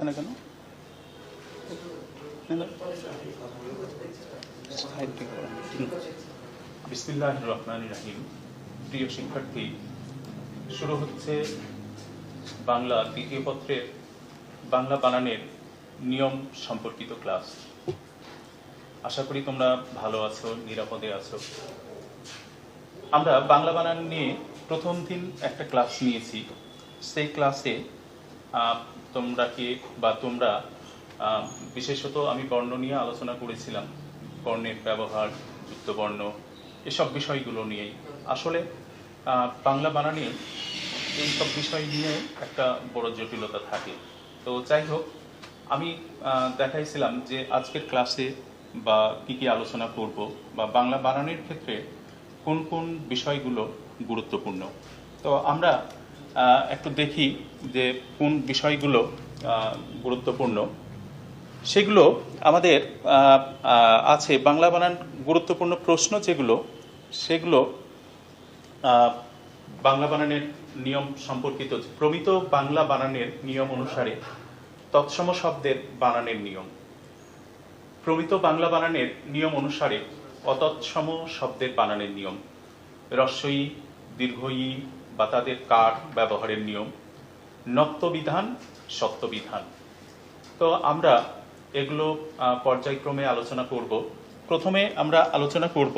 না কেন? বিসমিল্লাহির রহমানির রহিম। প্রিয় শিক্ষার্থী, শুরু হচ্ছে বাংলা দ্বিতীয় পত্রের বাংলা বানানের নিয়ম সম্পর্কিত ক্লাস। আশা করি তোমরা ভালো আছো, নিরাপদে আছো। আমরা বাংলা বানান নিয়ে প্রথম দিন একটা ক্লাস নিয়েছি। সেই ক্লাসে তোমরা বিশেষত আমি বর্ণ নিয়ে আলোচনা করেছিলাম। বর্ণের ব্যবহার, যুক্তবর্ণ, এসব বিষয়গুলো নিয়েই। আসলে বাংলা বানানে এইসব বিষয় নিয়ে একটা বড় জটিলতা থাকে। তো যাই হোক, আমি দেখাইছিলাম যে আজকের ক্লাসে বা কি আলোচনা করব বা বাংলা বানানের ক্ষেত্রে কোন কোন বিষয়গুলো গুরুত্বপূর্ণ। তো আমরা একটু দেখি যে কোন বিষয়গুলো গুরুত্বপূর্ণ। সেগুলো আমাদের আছে। বাংলা বানান গুরুত্বপূর্ণ প্রশ্ন যেগুলো, সেগুলো বাংলা বানানের নিয়ম সম্পর্কিত। প্রমিত বাংলা বানানের নিয়ম অনুসারে তৎসম শব্দের বানানের নিয়ম। প্রমিত বাংলা বানানের নিয়ম অনুসারে অতৎসম শব্দের বানানের নিয়ম। হ্রস্ব-ই, দীর্ঘ-ই বা তাদের কার ব্যবহারের নিয়ম। নত্যবিধান, সত্যবিধান। তো আমরা এগুলো পর্যায়ক্রমে আলোচনা করব। প্রথমে আমরা আলোচনা করব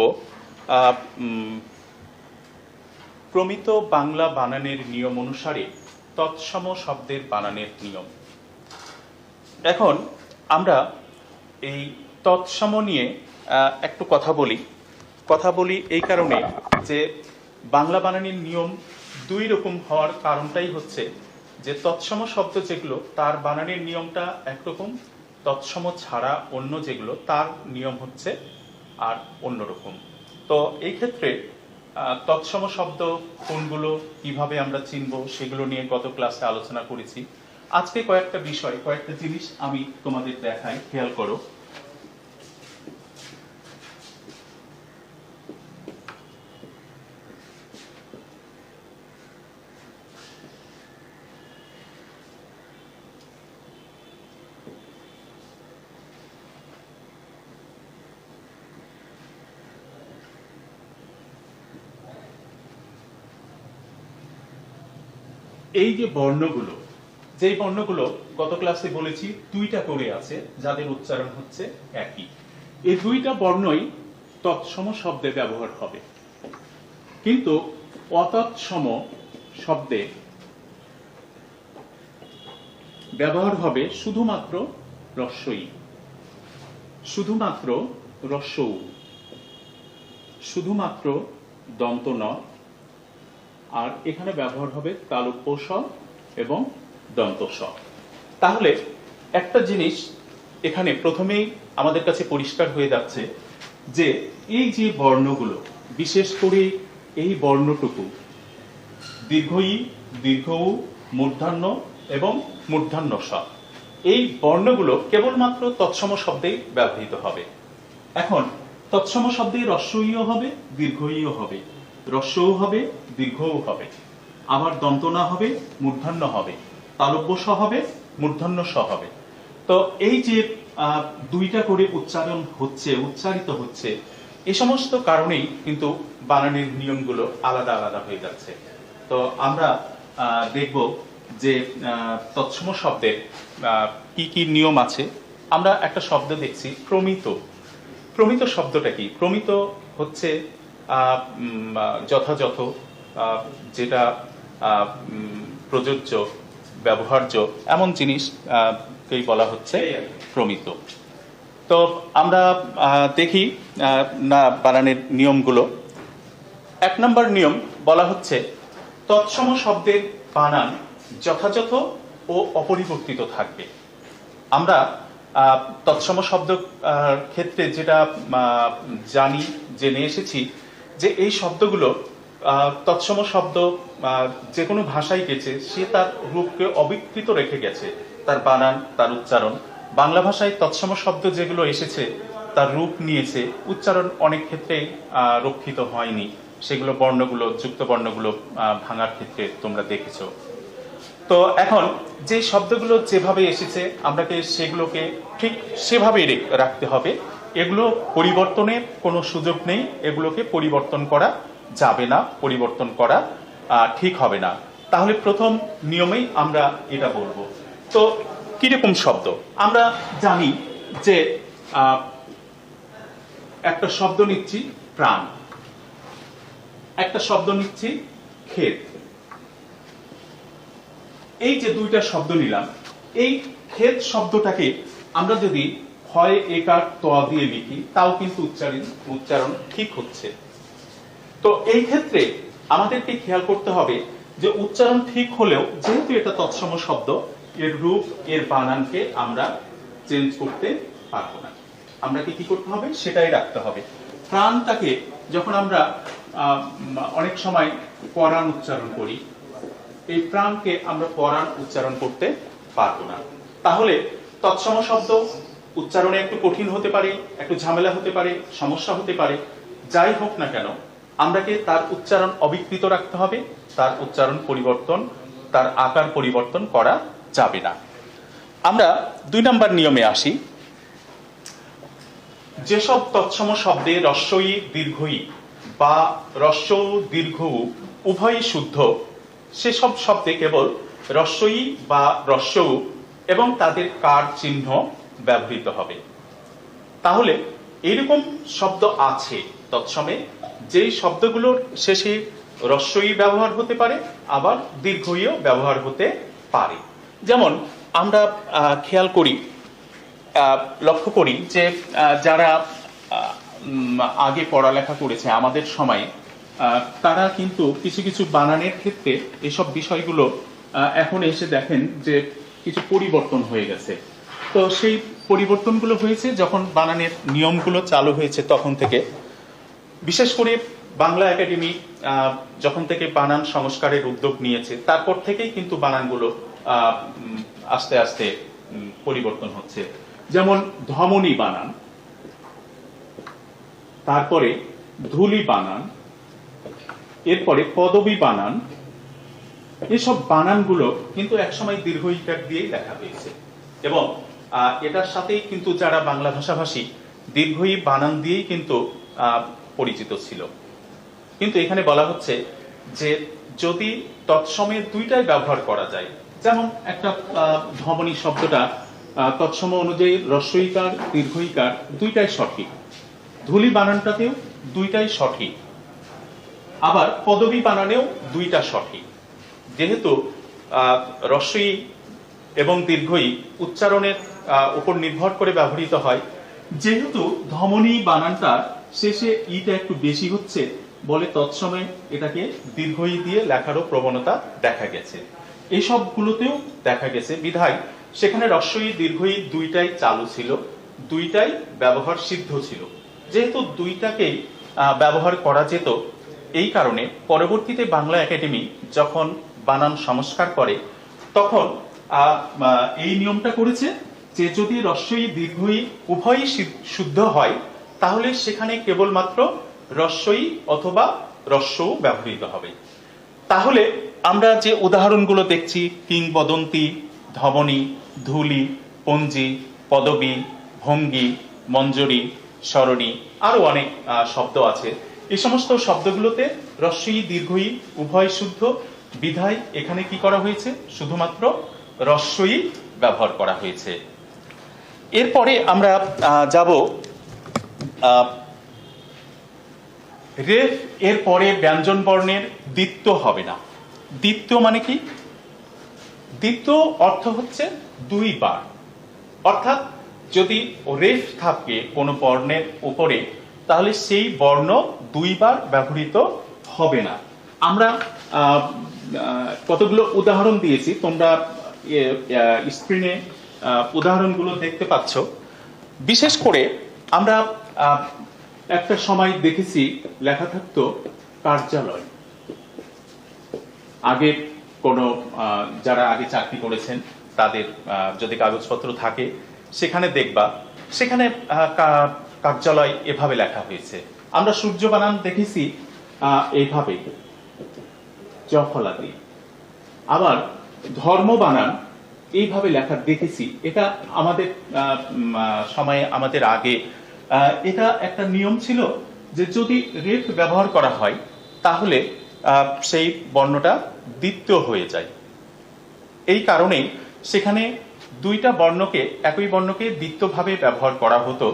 প্রমিত বাংলা বানানের নিয়ম অনুসারে তৎসম শব্দের বানানের নিয়ম। এখন আমরা এই তৎসম নিয়ে একটু কথা বলি এই কারণে যে বাংলা বানানের নিয়ম দুই রকম হওয়ার কারণটাই হচ্ছে যে তৎসম শব্দ যেগুলো তার বানানের নিয়মটা একরকম, তৎসম ছাড়া অন্য যেগুলো তার নিয়ম হচ্ছে আর অন্যরকম। তো এই ক্ষেত্রে তৎসম শব্দ কোনগুলো, কিভাবে আমরা চিনব, সেগুলো নিয়ে গত ক্লাসে আলোচনা করেছি। আজকে কয়েকটা জিনিস আমি তোমাদের দেখাই, খেয়াল করো। এই যে বর্ণগুলো, যেই বর্ণগুলো গত ক্লাসে বলেছি দুইটা করে আছে, যাদের উচ্চারণ হচ্ছে একই, এই দুইটা বর্ণই তৎসম শব্দে ব্যবহার হবে। কিন্তু অতৎসম শব্দে ব্যবহার হবে শুধুমাত্র হ্রস্ব-ই, শুধুমাত্র হ্রস্ব-উ, শুধুমাত্র দন্ত ন, আর এখানে ব্যবহার হবে তালব্য স এবং দন্ত স। তাহলে একটা জিনিস এখানে প্রথমেই আমাদের কাছে পরিষ্কার হয়ে যাচ্ছে যে এই যে বর্ণগুলো, বিশেষ করে এই বর্ণটুকু দীর্ঘ-ই, দীর্ঘ-উ, মূর্ধন্য এবং মূর্ধন্য স, এই বর্ণগুলো কেবলমাত্র তৎসম শব্দেই ব্যবহৃত হবে। এখন তৎসম শব্দে হ্রস্ব-ইও হবে, দীর্ঘ-ইও হবে, হ্রস্ব-উ হবে, দীর্ঘ-উ হবে, আবার দন্ত ন হবে, মূর্ধন্য হবে, তালব্য স হবে, মূর্ধন্য স হবে। তো এই যে দুইটা করে উচ্চারিত হচ্ছে, এই সমস্ত কারণেই কিন্তু বানানের নিয়মগুলো আলাদা আলাদা হয়ে যাচ্ছে। তো আমরা দেখব যে তৎসম শব্দের কি কি নিয়ম আছে। আমরা একটা শব্দ দেখছি, প্রমিত। প্রমিত শব্দটা কি? প্রমিত হচ্ছে যথাযথ, যেটা প্রযোজ্য, ব্যবহার্য, এমন জিনিসকেই বলা হচ্ছে প্রমিত। তো আমরা দেখি না বানানের নিয়মগুলো। 1 নম্বর নিয়ম বলা হচ্ছে তৎসম শব্দের বানান যথাযথ ও অপরিবর্তিত থাকবে। আমরা তৎসম শব্দ ক্ষেত্রে যেটা জেনে এসেছি যে এই শব্দগুলো তৎসম শব্দ যে কোনো ভাষায় গেছে, সে তার রূপকে অবিকৃত রেখে গেছে, তার বানান, তার উচ্চারণ। বাংলা ভাষায় তৎসম শব্দ যেগুলো এসেছে তার রূপ নিয়েছে, উচ্চারণ অনেক ক্ষেত্রেই রক্ষিত হয়নি। সেগুলো বর্ণগুলো, যুক্ত বর্ণগুলো ভাঙার ক্ষেত্রে তোমরা দেখেছো। তো এখন যে শব্দগুলো যেভাবে এসেছে আমরাকে সেগুলোকে ঠিক সেভাবেই রাখতে হবে। এগুলো পরিবর্তনের কোনো সুযোগ নেই, এগুলোকে পরিবর্তন করা যাবে না, পরিবর্তন করা ঠিক হবে না। তাহলে প্রথম নিয়মেই আমরা এটা বলবো। তো কিরকম শব্দ? আমরা জানি যে একটা শব্দ নিচ্ছি প্রাণ, একটা শব্দ নিচ্ছি ক্ষেত। এই যে দুইটা শব্দ নিলাম, এই ক্ষেত শব্দটাকে আমরা যদি হয় একার তোয়া দিয়ে লিখি তাও কিন্তু উচ্চারণ ঠিক হচ্ছে। তো এই ক্ষেত্রে আমাদেরকে খেয়াল করতে হবে যে উচ্চারণ ঠিক হলেও যেহেতু এটা তৎসম শব্দ, এর রূপ এর বানানকে আমরা চেঞ্জ করতে পারবো না। আমরা কি করতে হবে সেটাই রাখতে হবে। প্রাণটাকে যখন আমরা অনেক সময় পরাণ উচ্চারণ করি, এই প্রাণকে আমরা পরাণ উচ্চারণ করতে পারবো না। তাহলে তৎসম শব্দ উচ্চারণে একটু কঠিন হতে পারে, একটু ঝামেলা হতে পারে, সমস্যা হতে পারে। যাই হোক না কেন আমরাকে তার উচ্চারণ অবিকৃত রাখতে হবে, তার উচ্চারণ পরিবর্তন, তার আকার পরিবর্তন করা যাবে না। আমরা 2 নম্বর নিয়মে আসি। যেসব তৎসম শব্দে রস্বই দীর্ঘই বা রস্ব দীর্ঘ উভয়ই শুদ্ধ, সেসব শব্দে কেবল রস্বই বা রস্ব এবং তাদের কার চিহ্ন ব্যবহৃত হবে। তাহলে এইরকম শব্দ আছে তৎসমে, যেই শব্দগুলোর শেষে রস্বই ব্যবহার হতে পারে, আবার দীর্ঘইও ব্যবহার হতে পারে। যেমন আমরা খেয়াল করি, লক্ষ্য করি যে যারা আগে পড়ালেখা করেছে আমাদের সময়ে, তারা কিন্তু কিছু কিছু বানানের ক্ষেত্রে এসব বিষয়গুলো এখন এসে দেখেন যে কিছু পরিবর্তন হয়ে গেছে। তো সেই পরিবর্তনগুলো হয়েছে যখন বানানের নিয়মগুলো চালু হয়েছে তখন থেকে। বিশেষ করে বাংলা একাডেমি যখন থেকে বানান সংস্কারের উদ্যোগ নিয়েছে তারপর থেকেই কিন্তু বানানগুলো আস্তে আস্তে পরিবর্তন হচ্ছে। যেমন ধমনী বানান, তারপরে ধুলি বানান, এরপরে পদবী বানান, এসব বানানগুলো কিন্তু একসময় দীর্ঘ ইকার দিয়েই লেখা হয়েছে এবং এটার সাথেই কিন্তু যারা বাংলা ভাষাভাষী দীর্ঘই বানান দিয়েই কিন্তু পরিচিত ছিল। কিন্তু এখানে বলা হচ্ছে যে যদি তৎসমের দুইটাই ব্যবহার করা যায়, যেমন একটা ধমনী শব্দটা তৎসম অনুযায়ী রস্বইকার দীর্ঘইকার দুইটাই সঠিক, ধুলি বানানটাতেও দুইটাই সঠিক, আবার পদবী বানানেও দুইটা সঠিক। যেহেতু রস্বই এবং দীর্ঘই উচ্চারণের উপর নির্ভর করে ব্যবহৃত হয়, যেহেতু ধমনী বানানটা শেষে ইটা একটু বেশি হচ্ছে বলে তৎসময়ে এটাকে দীর্ঘই দিয়ে লেখারও প্রবণতা দেখা গেছে। এই সবগুলোতেও দেখা গেছে বিধায় সেখানে রস্বই দীর্ঘই দুইটাই চালু ছিল, দুইটাই ব্যবহার সিদ্ধ ছিল। যেহেতু দুইটাকেই ব্যবহার করা যেত, এই কারণে পরবর্তীতে বাংলা একাডেমি যখন বানান সংস্কার করে তখন এই নিয়মটা করেছে যে যদি রস্বই দীর্ঘই উভয়ই শুদ্ধ হয় তাহলে সেখানে কেবলমাত্র রস্বই অথবা রস্ব ব্যবহৃত হবে। তাহলে আমরা যে উদাহরণগুলো দেখছি, কিংবদন্তি, ধমনী, ধুলি, পঞ্জি, পদবী, ভঙ্গি, মঞ্জরি, সরণি, আরো অনেক শব্দ আছে। এই সমস্ত শব্দগুলোতে রস্বই দীর্ঘই উভয় শুদ্ধ বিধায় এখানে কি করা হয়েছে, শুধুমাত্র রস্বই ব্যবহার করা হয়েছে। এরপরে আমরা যাব রেফ, এর পরে ব্যঞ্জন বর্ণের দ্বিত্ব হবে না। দ্বিত্ব মানে কি? দ্বিত্ব অর্থ হচ্ছে দুইবার, অর্থাৎ যদি রেফ থাকে কোনো বর্ণের উপরে তাহলে সেই বর্ণ দুইবার ব্যবহৃত হবে না। আমরা কতগুলো উদাহরণ দিয়েছি, তোমরা স্ক্রিনে উদাহরণগুলো দেখতে পাচ্ছ। বিশেষ করে আমরা একটা সময় দেখেছি লেখা থাকতো কার্যালয়। আগে কোনো যারা আগে চাকরি করেছেন তাদের যদি কাগজপত্র থাকে সেখানে দেখবা, সেখানে কার্যালয় এভাবে লেখা হয়েছে। আমরা সূর্য বানান দেখেছি এইভাবে জফলাদি। আবার ধর্ম বানান এইভাবে লেখা দেখেছি। এটা আমাদের সময়ে, আমাদের আগে এটা একটা নিয়ম ছিল যে যদি রেফ ব্যবহার করা হয় তাহলে সেই বর্ণটা দ্বিতীয় হয়ে যায়। এই কারণেই সেখানে দুইটা বর্ণকে, একই বর্ণকে দ্বিতীয়ভাবে ব্যবহার করা হতো।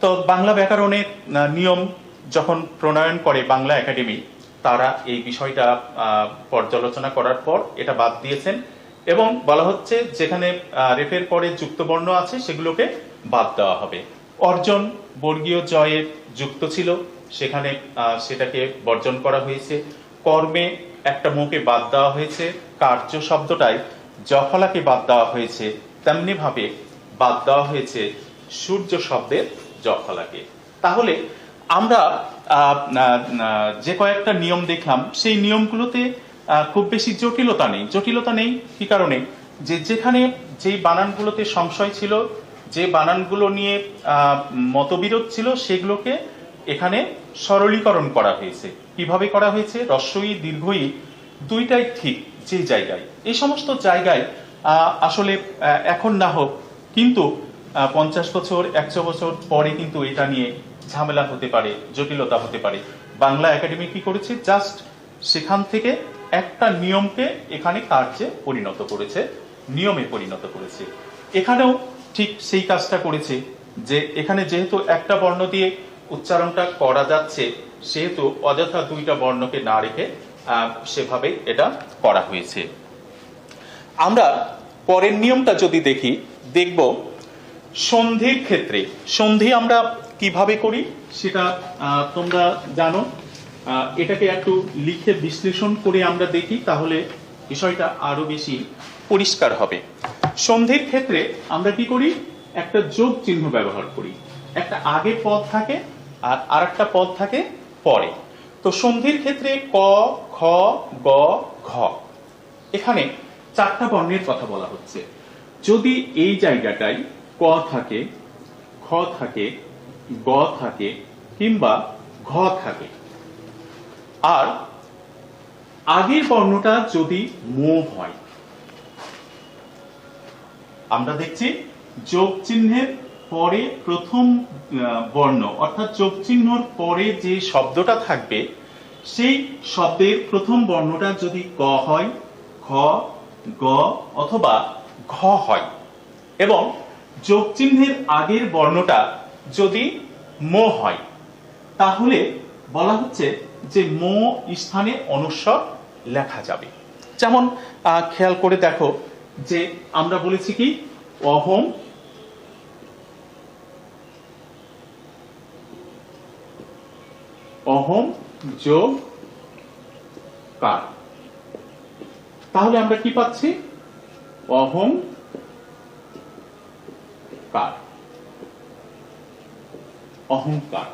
তো বাংলা ব্যাকরণের নিয়ম যখন প্রণয়ন করে বাংলা একাডেমি, তারা এই বিষয়টা পর্যালোচনা করার পর এটা বাদ দিয়েছেন এবং বলা হচ্ছে যেখানে রেফের পরে যুক্ত বর্ণ আছে সেগুলোকে বাদ দেওয়া হবে। অর্জন বর্গীয় জয়ের যুক্ত ছিল, সেখানে সেটাকে বর্জন করা হয়েছে। কর্মে একটা মুখে বাদ দেওয়া হয়েছে, কার্য শব্দটাই জফলাকে বাদ দেওয়া হয়েছে, তেমনি ভাবে বাদ দেওয়া হয়েছে সূর্য শব্দের জফলাকে। তাহলে আমরা যে কয়েকটা নিয়ম দেখলাম সেই নিয়মগুলোতে খুব বেশি জটিলতা নেই। জটিলতা নেই কি কারণে? যে যেখানে যেই বানানগুলোতে সংশয় ছিল, যে বানানগুলো নিয়ে মতবিরোধ ছিল, সেগুলোকে এখানে সরলীকরণ করা হয়েছে। কিভাবে করা হয়েছে? হ্রস্ব-ই দীর্ঘ-ই দুইটাই ঠিক যে জায়গায়, এই সমস্ত জায়গায় আসলে এখন না হোক, কিন্তু 50 বছর 100 বছর পরে কিন্তু এটা নিয়ে ঝামেলা হতে পারে, জটিলতা হতে পারে। বাংলা একাডেমি কি করেছে? জাস্ট সেখান থেকে একটা নিয়মকে এখানে কার্যে পরিণত করেছে, নিয়মে পরিণত করেছে। এখানেও ঠিক সেই কাজটা করেছে যে এখানে যেহেতু একটা বর্ণ দিয়ে উচ্চারণটা করা যাচ্ছে, সেহেতু অযথা দুইটা বর্ণকে না রেখে সেভাবে এটা করা হয়েছে। আমরা পরের নিয়মটা যদি দেখব সন্ধির ক্ষেত্রে। সন্ধি আমরা কিভাবে করি সেটা তোমরা জানো। এটাকে একটু লিখে বিশ্লেষণ করে আমরা দেখি, তাহলে বিষয়টা আরো বেশি পরিষ্কার হবে। সন্ধির ক্ষেত্রে আমরা কি করি? একটা যোগ চিহ্ন ব্যবহার করি। একটা আগে পদ থাকে আর আরেকটা পদ থাকে পরে। তো সন্ধির ক্ষেত্রে ক, খ, গ, ঘ, এখানে চারটা বর্ণের কথা বলা হচ্ছে। যদি এই জায়গাটায় ক থাকে, খ থাকে, গ থাকে কিংবা ঘ থাকে, আর আগের বর্ণটা যদি মো হয়, আমরা দেখছি যোগ চিহ্নের পরে প্রথম বর্ণ অর্থাৎ যোগ চিহ্নর পরে যে শব্দটা থাকবে সেই শব্দের প্রথম বর্ণটা যদি ক হয়, খ, গ অথবা ঘ হয় এবং যোগ চিহ্নের আগের বর্ণটা যদি মো হয়, তাহলে বলা হচ্ছে যে মো স্থানে অনুস্বর লেখা যাবে। যেমন খেয়াল করে দেখো যে আমরা বলেছি কি অহম, অহম যোগ কার, তাহলে আমরা কি পাচ্ছি? অহম কার, অহংকার।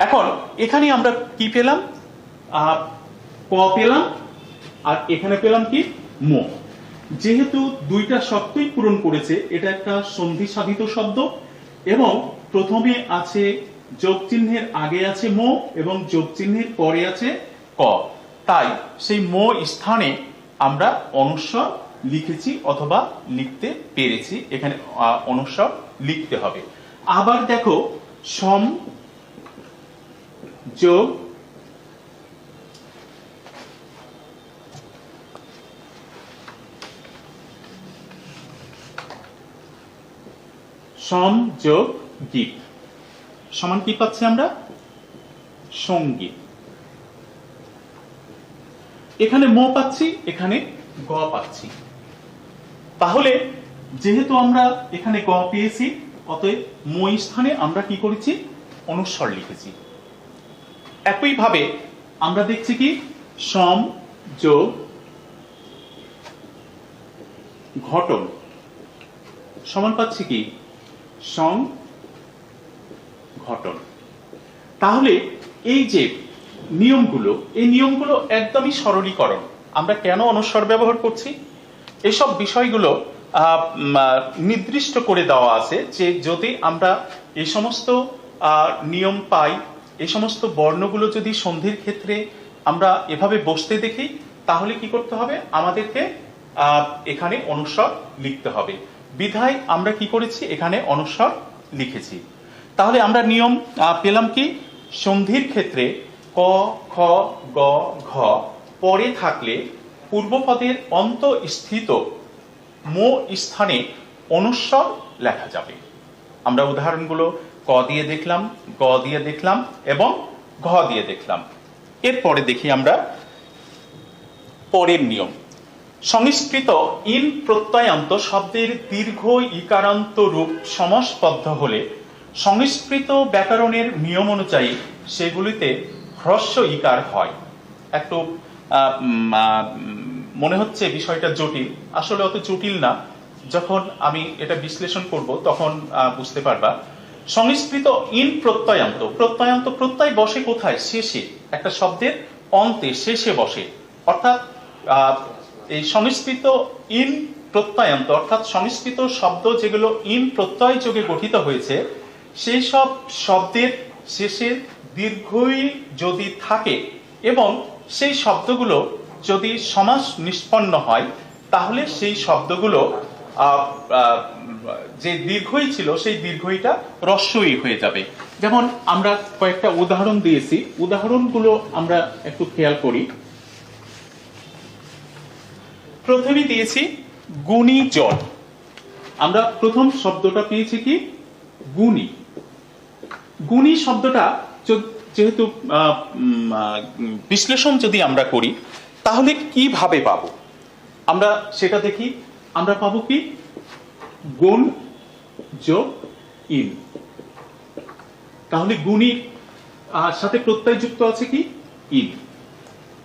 এখন এখানে আমরা কি পেলাম? ক পেলাম আর এখানে পেলাম কি? মো। যেহেতু দুইটা শর্তই পূরণ করেছে, এটা একটা সন্ধি সাধিত শব্দ এবং প্রথমে আছে যোগ চিহ্নের আগে আছে মো এবং যোগ চিহ্নের পরে আছে ক, তাই সেই মো স্থানে আমরা অনুস্বর লিখেছি অথবা লিখতে পেরেছি। এখানে অনুস্বর লিখতে হবে। আবার দেখো সম যোগ সম যোগ গীত সমান কি পাচ্ছি আমরা? সঙ্গীত। এখানে ম পাচ্ছি, এখানে গ পাচ্ছি। তাহলে যেহেতু আমরা এখানে গ পেয়েছি, অতএব ম স্থানে আমরা কি করেছি? অনুস্বর লিখেছি। একইভাবে আমরা দেখছি কি সম যোগ ঘটন সমান পাচ্ছি কি? সং ঘটন। তাহলে এই যে নিয়মগুলো, এই নিয়মগুলো একদমই সরলীকরণ। আমরা কেন অনুস্বর ব্যবহার করছি এসব বিষয়গুলো নির্দিষ্ট করে দেওয়া আছে যে যদি আমরা এই সমস্ত নিয়ম পাই, এই সমস্ত বর্ণগুলো যদি সন্ধির ক্ষেত্রে আমরা এভাবে বসতে দেখি, তাহলে কি করতে হবে, আমাদেরকে এখানে অনুস্বর লিখতে হবে। বিধায় আমরা কি করেছি, এখানে অনুস্বর লিখেছি। তাহলে আমরা নিয়ম পেলাম কি, সন্ধির ক্ষেত্রে ক, খ, গ, ঘ পরে থাকলে পূর্বপদের অন্তঃস্থিত মো স্থানে অনুস্বর লেখা যাবে। আমরা উদাহরণগুলো ক দিয়ে দেখলাম, গ দিয়ে দেখলাম এবং ঘ দিয়ে দেখলাম। এরপরে দেখি আমরা পরের নিয়ম। সংস্কৃত ইন প্রত্যয়ান্ত শব্দের দীর্ঘ ইকারান্ত রূপ সমাসবদ্ধ হলে সংস্কৃত ব্যাকরণের নিয়ম অনুযায়ী সেগুলিতে হ্রস্ব ইকার হয়। একটু মনে হচ্ছে বিষয়টা জটিল, আসলে অত জটিল না। যখন আমি এটা বিশ্লেষণ করব তখন বুঝতে পারবা। সংস্কৃত ইন প্রত্যয়ান্ত, প্রত্যয়ান্ত প্রত্যয় বসে কোথায়, শেষে, একটা শব্দের অন্তে শেষে বসে। অর্থাৎ এই সংস্কৃত ইন প্রত্যয়ান্ত অর্থাৎ সংস্কৃত শব্দ যেগুলো ইন প্রত্যয় যোগে গঠিত হয়েছে, সেই সব শব্দের শেষে দীর্ঘই যদি থাকে এবং সেই শব্দগুলো যদি সমাস নিষ্পন্ন হয়, তাহলে সেই শব্দগুলো যে দীর্ঘই ছিল সেই দীর্ঘইটা হ্রস্বই হয়ে যাবে। যেমন আমরা কয়েকটা উদাহরণ দিয়েছি, উদাহরণগুলো আমরা একটু খেয়াল করি। প্রথমে দিয়েছি গুণী জন। আমরা প্রথম শব্দটা পেয়েছি কি, গুণী। গুণী শব্দটা যেহেতু বিশ্লেষণ যদি আমরা করি তাহলে কিভাবে পাবো, আমরা সেটা দেখি। আমরা পাবো কি, গুণ যোগ ইন। তাহলে গুণী সাথে প্রত্যয় যুক্ত আছে কি, ইন।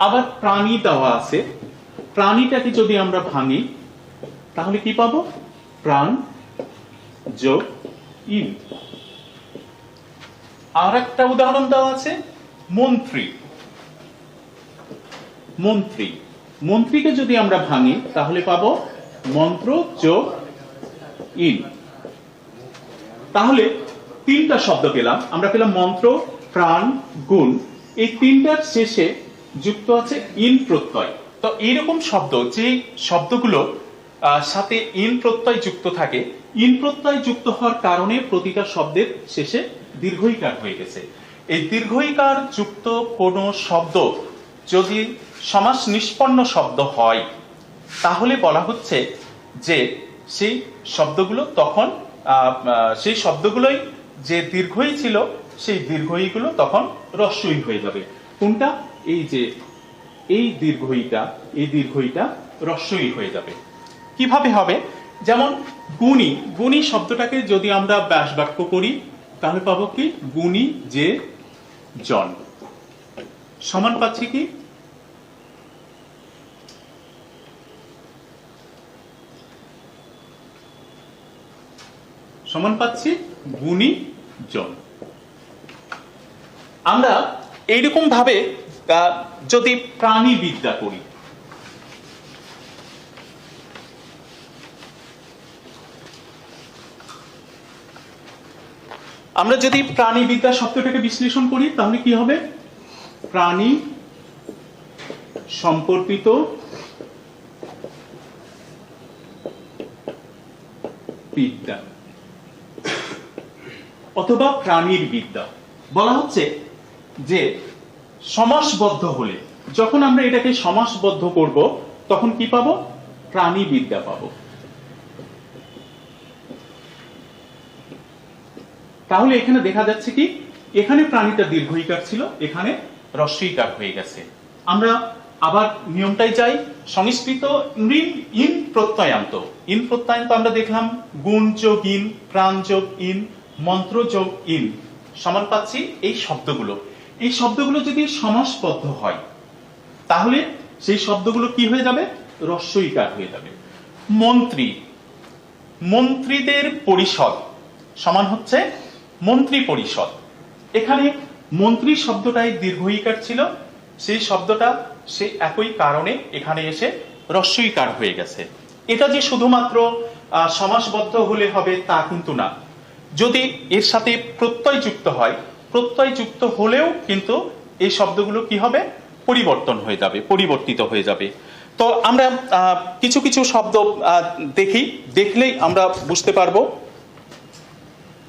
আবার প্রাণী দেওয়া আছে, প্রাণীটাকে যদি আমরা ভাঙি তাহলে কি পাবো, প্রাণ যোগ ইন। আর একটা উদাহরণ দেওয়া আছে মন্ত্রী। মন্ত্রী, মন্ত্রীকে যদি আমরা ভাঙি তাহলে পাবো মন্ত্র যোগ ইন। তাহলে তিনটা শব্দ পেলাম, আমরা পেলাম মন্ত্র, প্রাণ, গুণ। এই তিনটার শেষে যুক্ত আছে ইন প্রত্যয়। তো এইরকম শব্দ, যে শব্দগুলো সাথে ইন প্রত্যয় যুক্ত থাকে, ইন প্রত্যয় যুক্ত হওয়ার কারণে প্রতিটা শব্দের শেষে দীর্ঘইকার হয়ে গেছে। এই দীর্ঘইকার যুক্ত কোনো শব্দ যদি সমাস নিষ্পন্ন শব্দ হয়, তাহলে বলা হচ্ছে যে সেই শব্দগুলো তখন সেই শব্দগুলোই যে দীর্ঘই ছিল সেই দীর্ঘইগুলো তখন হ্রস্বই হয়ে যাবে। কোনটা, এই যে এই দীর্ঘইটা, এই দীর্ঘইটা হ্রস্বই হয়ে যাবে। কিভাবে হবে, যেমন গুণী, গুণী শব্দটাকে যদি আমরা ব্যাস বাক্য করি তাহলে পাবো কি, গুণী যে জন। সমান পাচ্ছি কি, সমান পাচ্ছি গুণী জন। আমরা এইরকম ভাবে যদি প্রাণীবিদ্যা করি, আমরা যদি প্রাণীবিদ্যা শব্দটাকে বিশ্লেষণ করি তাহলে কি হবে, প্রাণী সম্পর্কিত বিদ্যা অথবা প্রাণীর বিদ্যা। বলা হচ্ছে যে সমাসবদ্ধ হলে, যখন আমরা এটাকে সমাসবদ্ধ করব তখন কি পাবো, প্রাণী বিদ্যা পাবো। তাহলে এখানে দেখা যাচ্ছে কি, এখানে প্রাণীটা দীর্ঘইকার ছিল, এখানে হ্রস্বইকার হয়ে গেছে। আমরা আবার নিয়মটাই যাই। সংস্কৃত ইন প্রত্যয়ান্ত, ইন প্রত্যয়ান্ত আমরা দেখলাম গুণ যোগ ইন, প্রাণ যোগ ইন, মন্ত্র যোগ ইন, সমান পাচ্ছি এই শব্দগুলো। এই শব্দগুলো যদি সমাসবদ্ধ হয় তাহলে সেই শব্দগুলো কি হয়ে যাবে, হ্রস্বইকার হয়ে যাবে। মন্ত্রী, মন্ত্রীদের পরিষদ সমান হচ্ছে মন্ত্রী পরিষদ। এখানে মন্ত্রী শব্দটাই দীর্ঘইকার ছিল, সেই শব্দটা সে একই কারণে এখানে এসে হ্রস্বইকার হয়ে গেছে। এটা যে শুধুমাত্র সমাসবদ্ধ হলে হবে তা কিন্তু না, যদি এর সাথে প্রত্যয় যুক্ত হয়, প্রত্যয় যুক্ত হলেও কিন্তু এই শব্দগুলো কি হবে, পরিবর্তন হয়ে যাবে, পরিবর্তিত হয়ে যাবে। তো আমরা কিছু কিছু শব্দ দেখি, দেখলেই আমরা বুঝতে পারবো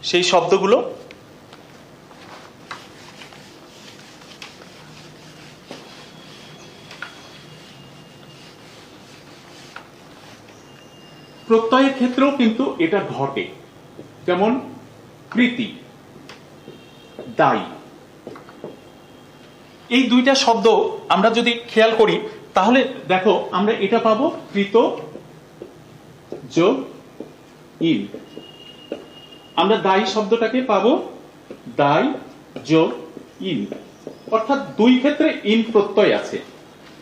সেই শব্দগুলো। প্রত্যয়ের ক্ষেত্রেও কিন্তু এটা ঘটে, যেমন কৃতি, দায়ী। এই দুইটা শব্দ আমরা যদি খেয়াল করি তাহলে দেখো আমরা এটা পাবো কৃত যোগ ইন। আমরা দায়ী শব্দটাকে পাবো দায় যোগ ইন, অর্থাৎ দুই ক্ষেত্রে ইন প্রত্যয় আছে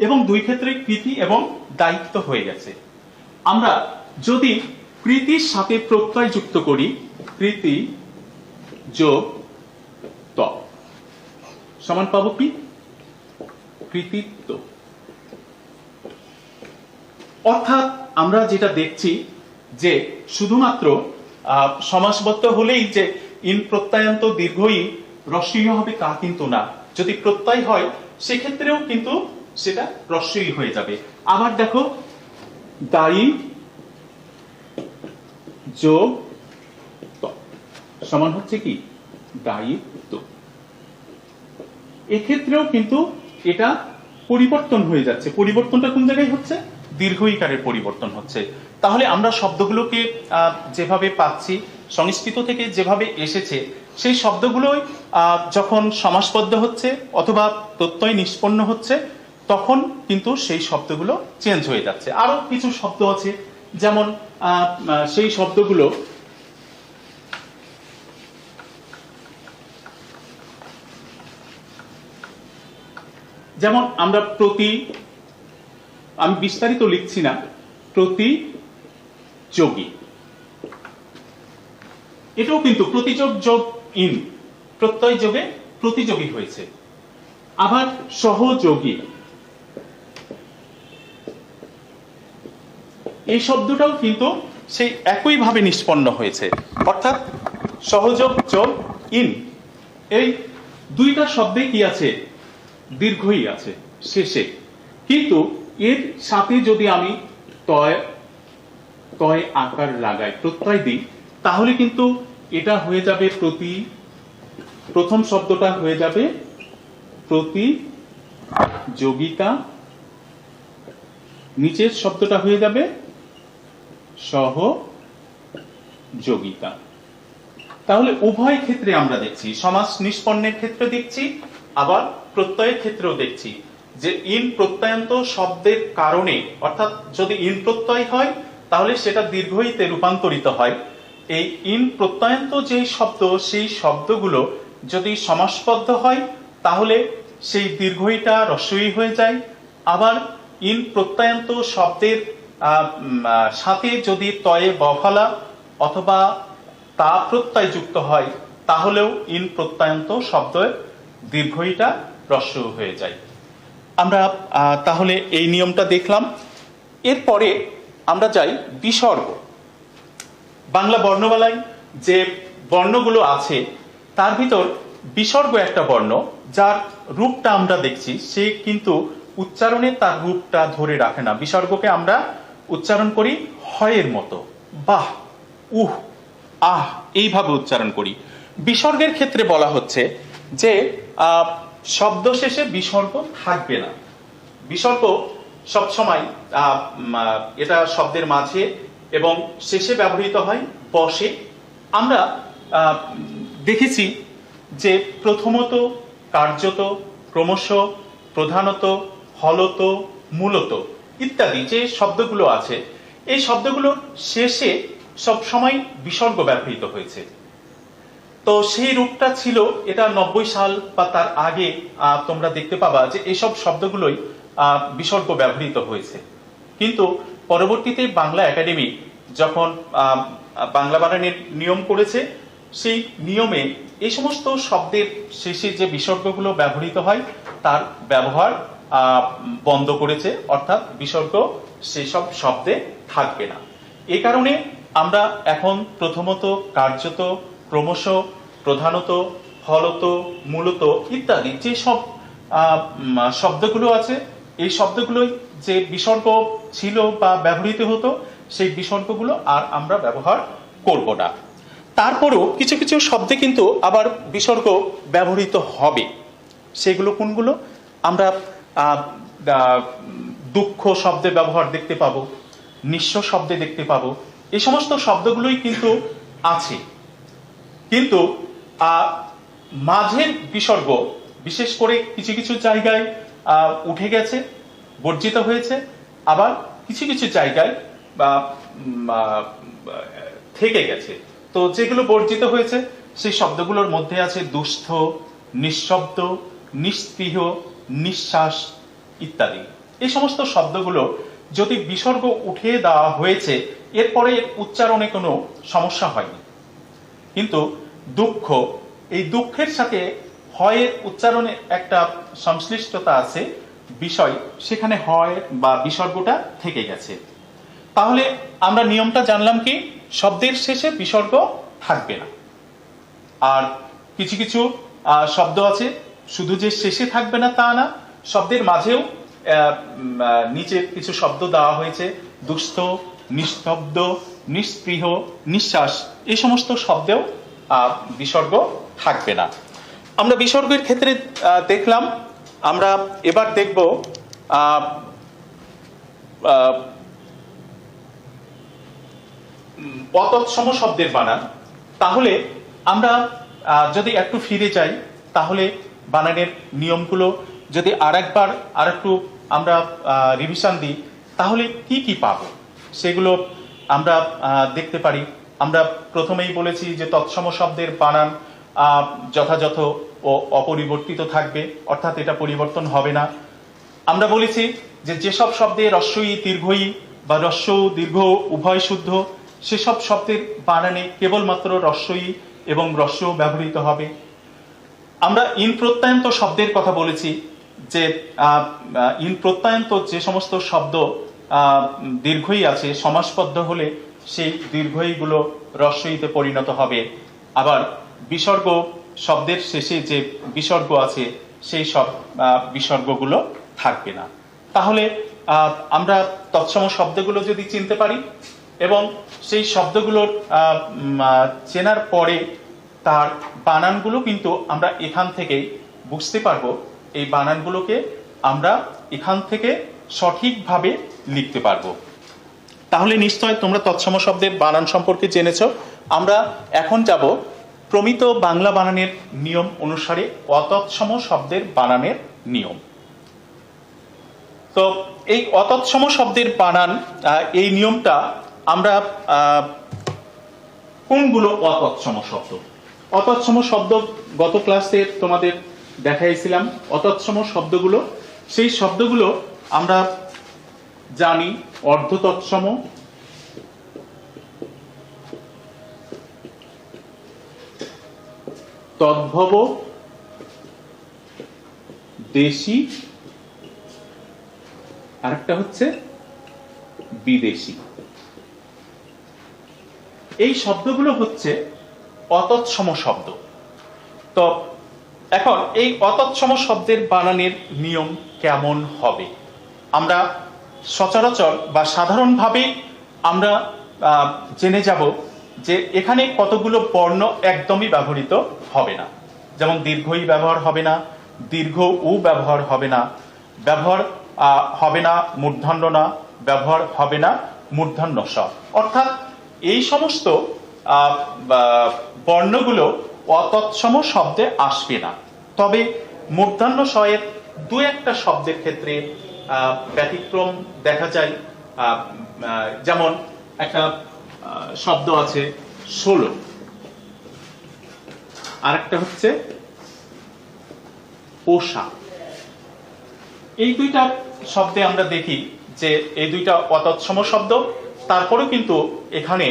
এবং দুই ক্ষেত্রে কৃতি এবং দায়িত্ব হয়ে গেছে। আমরা যদি কৃতির সাথে প্রত্যয় যুক্ত করি, কৃতি যোগ ত সমান পাবো কি? কৃতিত্ব। অর্থাৎ আমরা যেটা দেখছি যে শুধুমাত্র সমাসবদ্ধ হলেই যে ইন প্রত্যয়ান্ত দীর্ঘই রস্বীয় হবে তা কিন্তু না। যদি প্রত্যয় হয় সেক্ষেত্রেও কিন্তু সেটা রস্বী হয়ে যাবে। আবার দেখো দায়ী যোগ ত সমান হচ্ছে কি? দায়িত্ব। এক্ষেত্রেও কিন্তু এটা পরিবর্তন হয়ে যাচ্ছে। পরিবর্তনটা কোন জায়গায় হচ্ছে? দীর্ঘ ইকারের পরিবর্তন হচ্ছে। তাহলে আমরা শব্দগুলোকে যেভাবে পাচ্ছি, সংস্কৃত থেকে যেভাবে এসেছে, সেই শব্দগুলোই যখন সমাসবদ্ধ হচ্ছে অথবা প্রত্যয় নিষ্পন্ন হচ্ছে তখন কিন্তু সেই শব্দগুলো চেঞ্জ হয়ে যাচ্ছে। আরো কিছু শব্দ আছে, যেমন সেই শব্দগুলো যেমন আমরা প্রতি, আমি বিস্তারিত লিখছি না, প্রতিযোগী, এটাও কিন্তু প্রতিযোগ যোগ ইন প্রত্যয় যোগে প্রতিযোগী হয়েছে। আবার সহযোগী, এই শব্দটাও কিন্তু সেই একইভাবে নিষ্পন্ন হয়েছে, অর্থাৎ সহযোগ যোগ ইন। এই দুইটা শব্দে কি আছে? দীর্ঘই আছে শেষে। কিন্তু এর সাথে যদি আমি তয় আকার লাগাই, প্রত্যয় দিই, তাহলে কিন্তু এটা হয়ে যাবে প্রথম শব্দটা হয়ে যাবে প্রতিযোগিতা, নিচের শব্দটা হয়ে যাবে সহযোগিতা। তাহলে উভয় ক্ষেত্রে আমরা দেখছি, সমাস নিষ্পন্নের ক্ষেত্রে দেখছি, আবার প্রত্যয়ের ক্ষেত্রেও দেখছি যে ইন প্রত্যয়ান্ত শব্দের কারণে, অর্থাৎ যদি ইন প্রত্যয় হয় তাহলে সেটা দীর্ঘইতে রূপান্তরিত হয়। এই ইন প্রত্যয়ান্ত যে শব্দ, সেই শব্দগুলো যদি সমাসবদ্ধ হয় তাহলে সেই দীর্ঘইটা রস্বই হয়ে যায়। আবার ইন প্রত্যয়ান্ত শব্দের সাথে যদি তয়ে বফালা অথবা তা প্রত্যয় যুক্ত হয় তাহলেও ইন প্রত্যয়ান্ত শব্দের দীর্ঘইটা রস্ব হয়ে যায়। আমরা তাহলে এই নিয়মটা দেখলাম। এরপরে আমরা যাই বিসর্গ। বাংলা বর্ণমালায় যে বর্ণগুলো আছে তার ভিতর বিসর্গ একটা বর্ণ, যার রূপটা আমরা দেখছি, সে কিন্তু উচ্চারণে তার রূপটা ধরে রাখে না। বিসর্গকে আমরা উচ্চারণ করি হয়ের মতো, বাহ, উহ, আহ, এইভাবে উচ্চারণ করি। বিসর্গের ক্ষেত্রে বলা হচ্ছে যে শব্দ শেষে বিসর্গ থাকবে না। বিসর্গ সবসময় এটা শব্দের মাঝে এবং শেষে ব্যবহৃত হয় বসে। আমরা দেখেছি যে প্রথমত, কার্যত, ক্রমশ, প্রধানত, হলত, মূলত ইত্যাদি যে শব্দগুলো আছে, এই শব্দগুলোর শেষে সবসময় বিসর্গ ব্যবহৃত হয়েছে। তো সেই রূপটা ছিল, এটা 90 সাল বা তার আগে তোমরা দেখতে পাবা যে এইসব শব্দগুলোই বিসর্গ ব্যবহৃত হয়েছে। কিন্তু পরবর্তীতে বাংলা একাডেমি যখন বাংলা বানানের নিয়ম করেছে, সেই নিয়মে এই সমস্ত শব্দের শেষে যে বিসর্গগুলো ব্যবহৃত হয় তার ব্যবহার বন্ধ করেছে, অর্থাৎ বিসর্গ সেসব শব্দে থাকবে না। এই কারণে আমরা এখন প্রথমত, কার্যত, ক্রমশ, প্রধানত, হলত, মূলত ইত্যাদি যে সব শব্দগুলো আছে, এই শব্দগুলো যে বিসর্গ ছিল বা ব্যবহৃত হতো সেই বিসর্গগুলো আর আমরা ব্যবহার করব না। তারপরেও কিছু কিছু শব্দে কিন্তু আবার বিসর্গ ব্যবহৃত হবে। সেগুলো কোনগুলো? আমরা দুঃখ শব্দে ব্যবহার দেখতে পাবো, নিঃস্ব শব্দে দেখতে পাবো, এই সমস্ত শব্দগুলোই কিন্তু আছে। কিন্তু মাঝের বিসর্গ বিশেষ করে কিছু কিছু জায়গায় উঠে গেছে, বর্জিত হয়েছে, আবার কিছু কিছু জায়গায় থেকে গেছে। তো যেগুলো বর্জিত হয়েছে সেই শব্দগুলোর মধ্যে আছে দুস্থ, নিঃশব্দ, নিস্পৃহ, নিঃশ্বাস ইত্যাদি। এই সমস্ত শব্দগুলো যদি বিসর্গ উঠিয়ে দেওয়া হয়েছে এরপরে উচ্চারণে কোনো সমস্যা হয়নি। কিন্তু দুঃখ, এই দুঃখের সাথে হয় উচ্চারণে একটা সংশ্লিষ্টতা আছে বিষয়, সেখানে হয় বা বিসর্গটা থেকে গেছে। তাহলে আমরা নিয়মটা জানলাম কি, শব্দের শেষে বিসর্গ থাকবে না। আর কিছু কিছু শব্দ আছে শুধু যে শেষে থাকবে না তা না, শব্দের মাঝেও নিচে কিছু শব্দ দেওয়া হয়েছে, দুস্থ, নিস্তব্ধ, নিস্পৃহ, নিঃশ্বাস, এই সমস্ত শব্দেও বিসর্গ থাকবে না। আমরা বিসর্গের ক্ষেত্রে দেখলাম। আমরা এবার দেখব অতৎসম শব্দের বানান। তাহলে আমরা যদি একটু ফিরে যাই, তাহলে বানানের নিয়মগুলো যদি আরেকটু আমরা রিভিশন দিই, তাহলে কি কি পাবো সেগুলো আমরা দেখতে পারি। আমরা প্রথমেই বলেছি যে তৎসম শব্দের বানান যথাযথ ও অপরিবর্তিত থাকবে, অর্থাৎ এটা পরিবর্তন হবে না। আমরা বলেছি যে যেসব শব্দে হ্রস্বই দীর্ঘই বা হ্রস্ব দীর্ঘ উভয় শুদ্ধ, সেসব শব্দের বানানে কেবলমাত্র হ্রস্বই এবং হ্রস্ব ব্যবহৃত হবে। আমরা ইন প্রত্যয়ন্ত শব্দের কথা বলেছি যে ইন প্রত্যয়ন্ত যে সমস্ত শব্দ দীর্ঘই আছে, সমাসবদ্ধ হলে সেই দীর্ঘইগুলো হ্রস্বইতে পরিণত হবে। আবার বিসর্গ শব্দের শেষে যে বিসর্গ আছে সেই সব বিসর্গগুলো থাকবে না। তাহলে আমরা তৎসম শব্দগুলো যদি চিনতে পারি এবং সেই শব্দগুলোর চেনার পরে তার বানানগুলো কিন্তু আমরা এখান থেকেই বুঝতে পারবো, এই বানানগুলোকে আমরা এখান থেকে সঠিকভাবে লিখতে পারবো। তাহলে নিশ্চয় তোমরা তৎসম শব্দের বানান সম্পর্কে জেনেছ। আমরা এখন যাব প্রমিত বাংলা বানানের নিয়ম অনুসারে অতৎসম শব্দের বানানের নিয়ম। তো এই অতৎসম শব্দের বানান, এই নিয়মটা আমরা কোনগুলো অতৎসম শব্দ? অতৎসম শব্দ গত ক্লাসে তোমাদের দেখাইছিলাম। অতৎসম শব্দগুলো, সেই শব্দগুলো আমরা জানি অর্ধ তৎসম, তদ্ভব, দেশি, আরেকটা হচ্ছে বিদেশি। এই শব্দগুলো হচ্ছে অতৎসম শব্দ। তো এখন এই অতৎসম শব্দের বানানের নিয়ম কেমন হবে? আমরা সচরাচর বা সাধারণভাবে আমরা জেনে যাব যে এখানে কতগুলো বর্ণ একদমই ব্যবহৃত হবে না। যেমন দীর্ঘই ব্যবহার হবে না, দীর্ঘ উ ব্যবহার হবে না, ব্যবহার হবে না মূর্ধন্য না, ব্যবহার হবে না মূর্ধন্য স। অর্থাৎ এই সমস্ত বর্ণগুলো অতৎসম শব্দে আসবে না। তবে মূর্ধন্য স এর দু একটা শব্দের ক্ষেত্রে ব্যতিক্রম দেখা যায়। যেমন একটা শব্দ আছে 16, আরেকটা হচ্ছে পোষা। এই দুইটা শব্দে আমরা দেখি যে এই দুইটা অতৎসম শব্দ, তারপরেও কিন্তু এখানে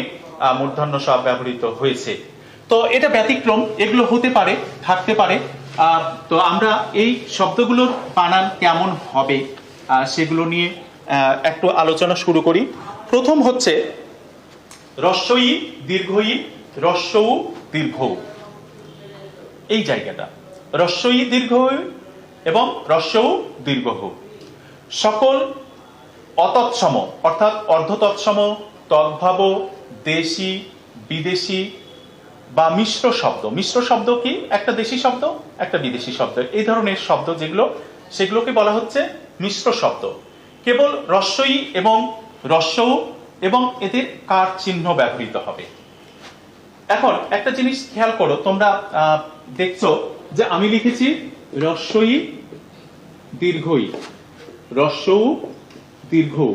মূর্ধন্য স ব্যবহৃত হয়েছে। তো এটা ব্যতিক্রম, এগুলো হতে পারে, থাকতে পারে। তো আমরা এই শব্দগুলোর বানান কেমন হবে সেগুলো নিয়ে একটু আলোচনা শুরু করি। প্রথম হচ্ছে হ্রস্বই দীর্ঘই, হ্রস্বউ দীর্ঘ। এই জায়গাটা হ্রস্বই দীর্ঘ এবং হ্রস্ব উ দীর্ঘ হু। সকল অতৎসম অর্থাৎ অর্ধতৎসম, তদ্ভব, দেশি, বিদেশি বা মিশ্র শব্দ, মিশ্র শব্দ কি একটা দেশি শব্দ একটা বিদেশি শব্দ, এই ধরনের শব্দ যেগুলো সেগুলোকে বলা হচ্ছে মিশ্র শব্দ। কেবল হ্রস্ব ই এবং হ্রস্ব উ এবং এদের কার চিহ্ন ব্যবহৃত হবে। এখন একটা জিনিস খেয়াল করো, তোমরা দেখছো যে আমি লিখেছি হ্রস্ব ই দীর্ঘ ই, হ্রস্ব উ দীর্ঘ উ,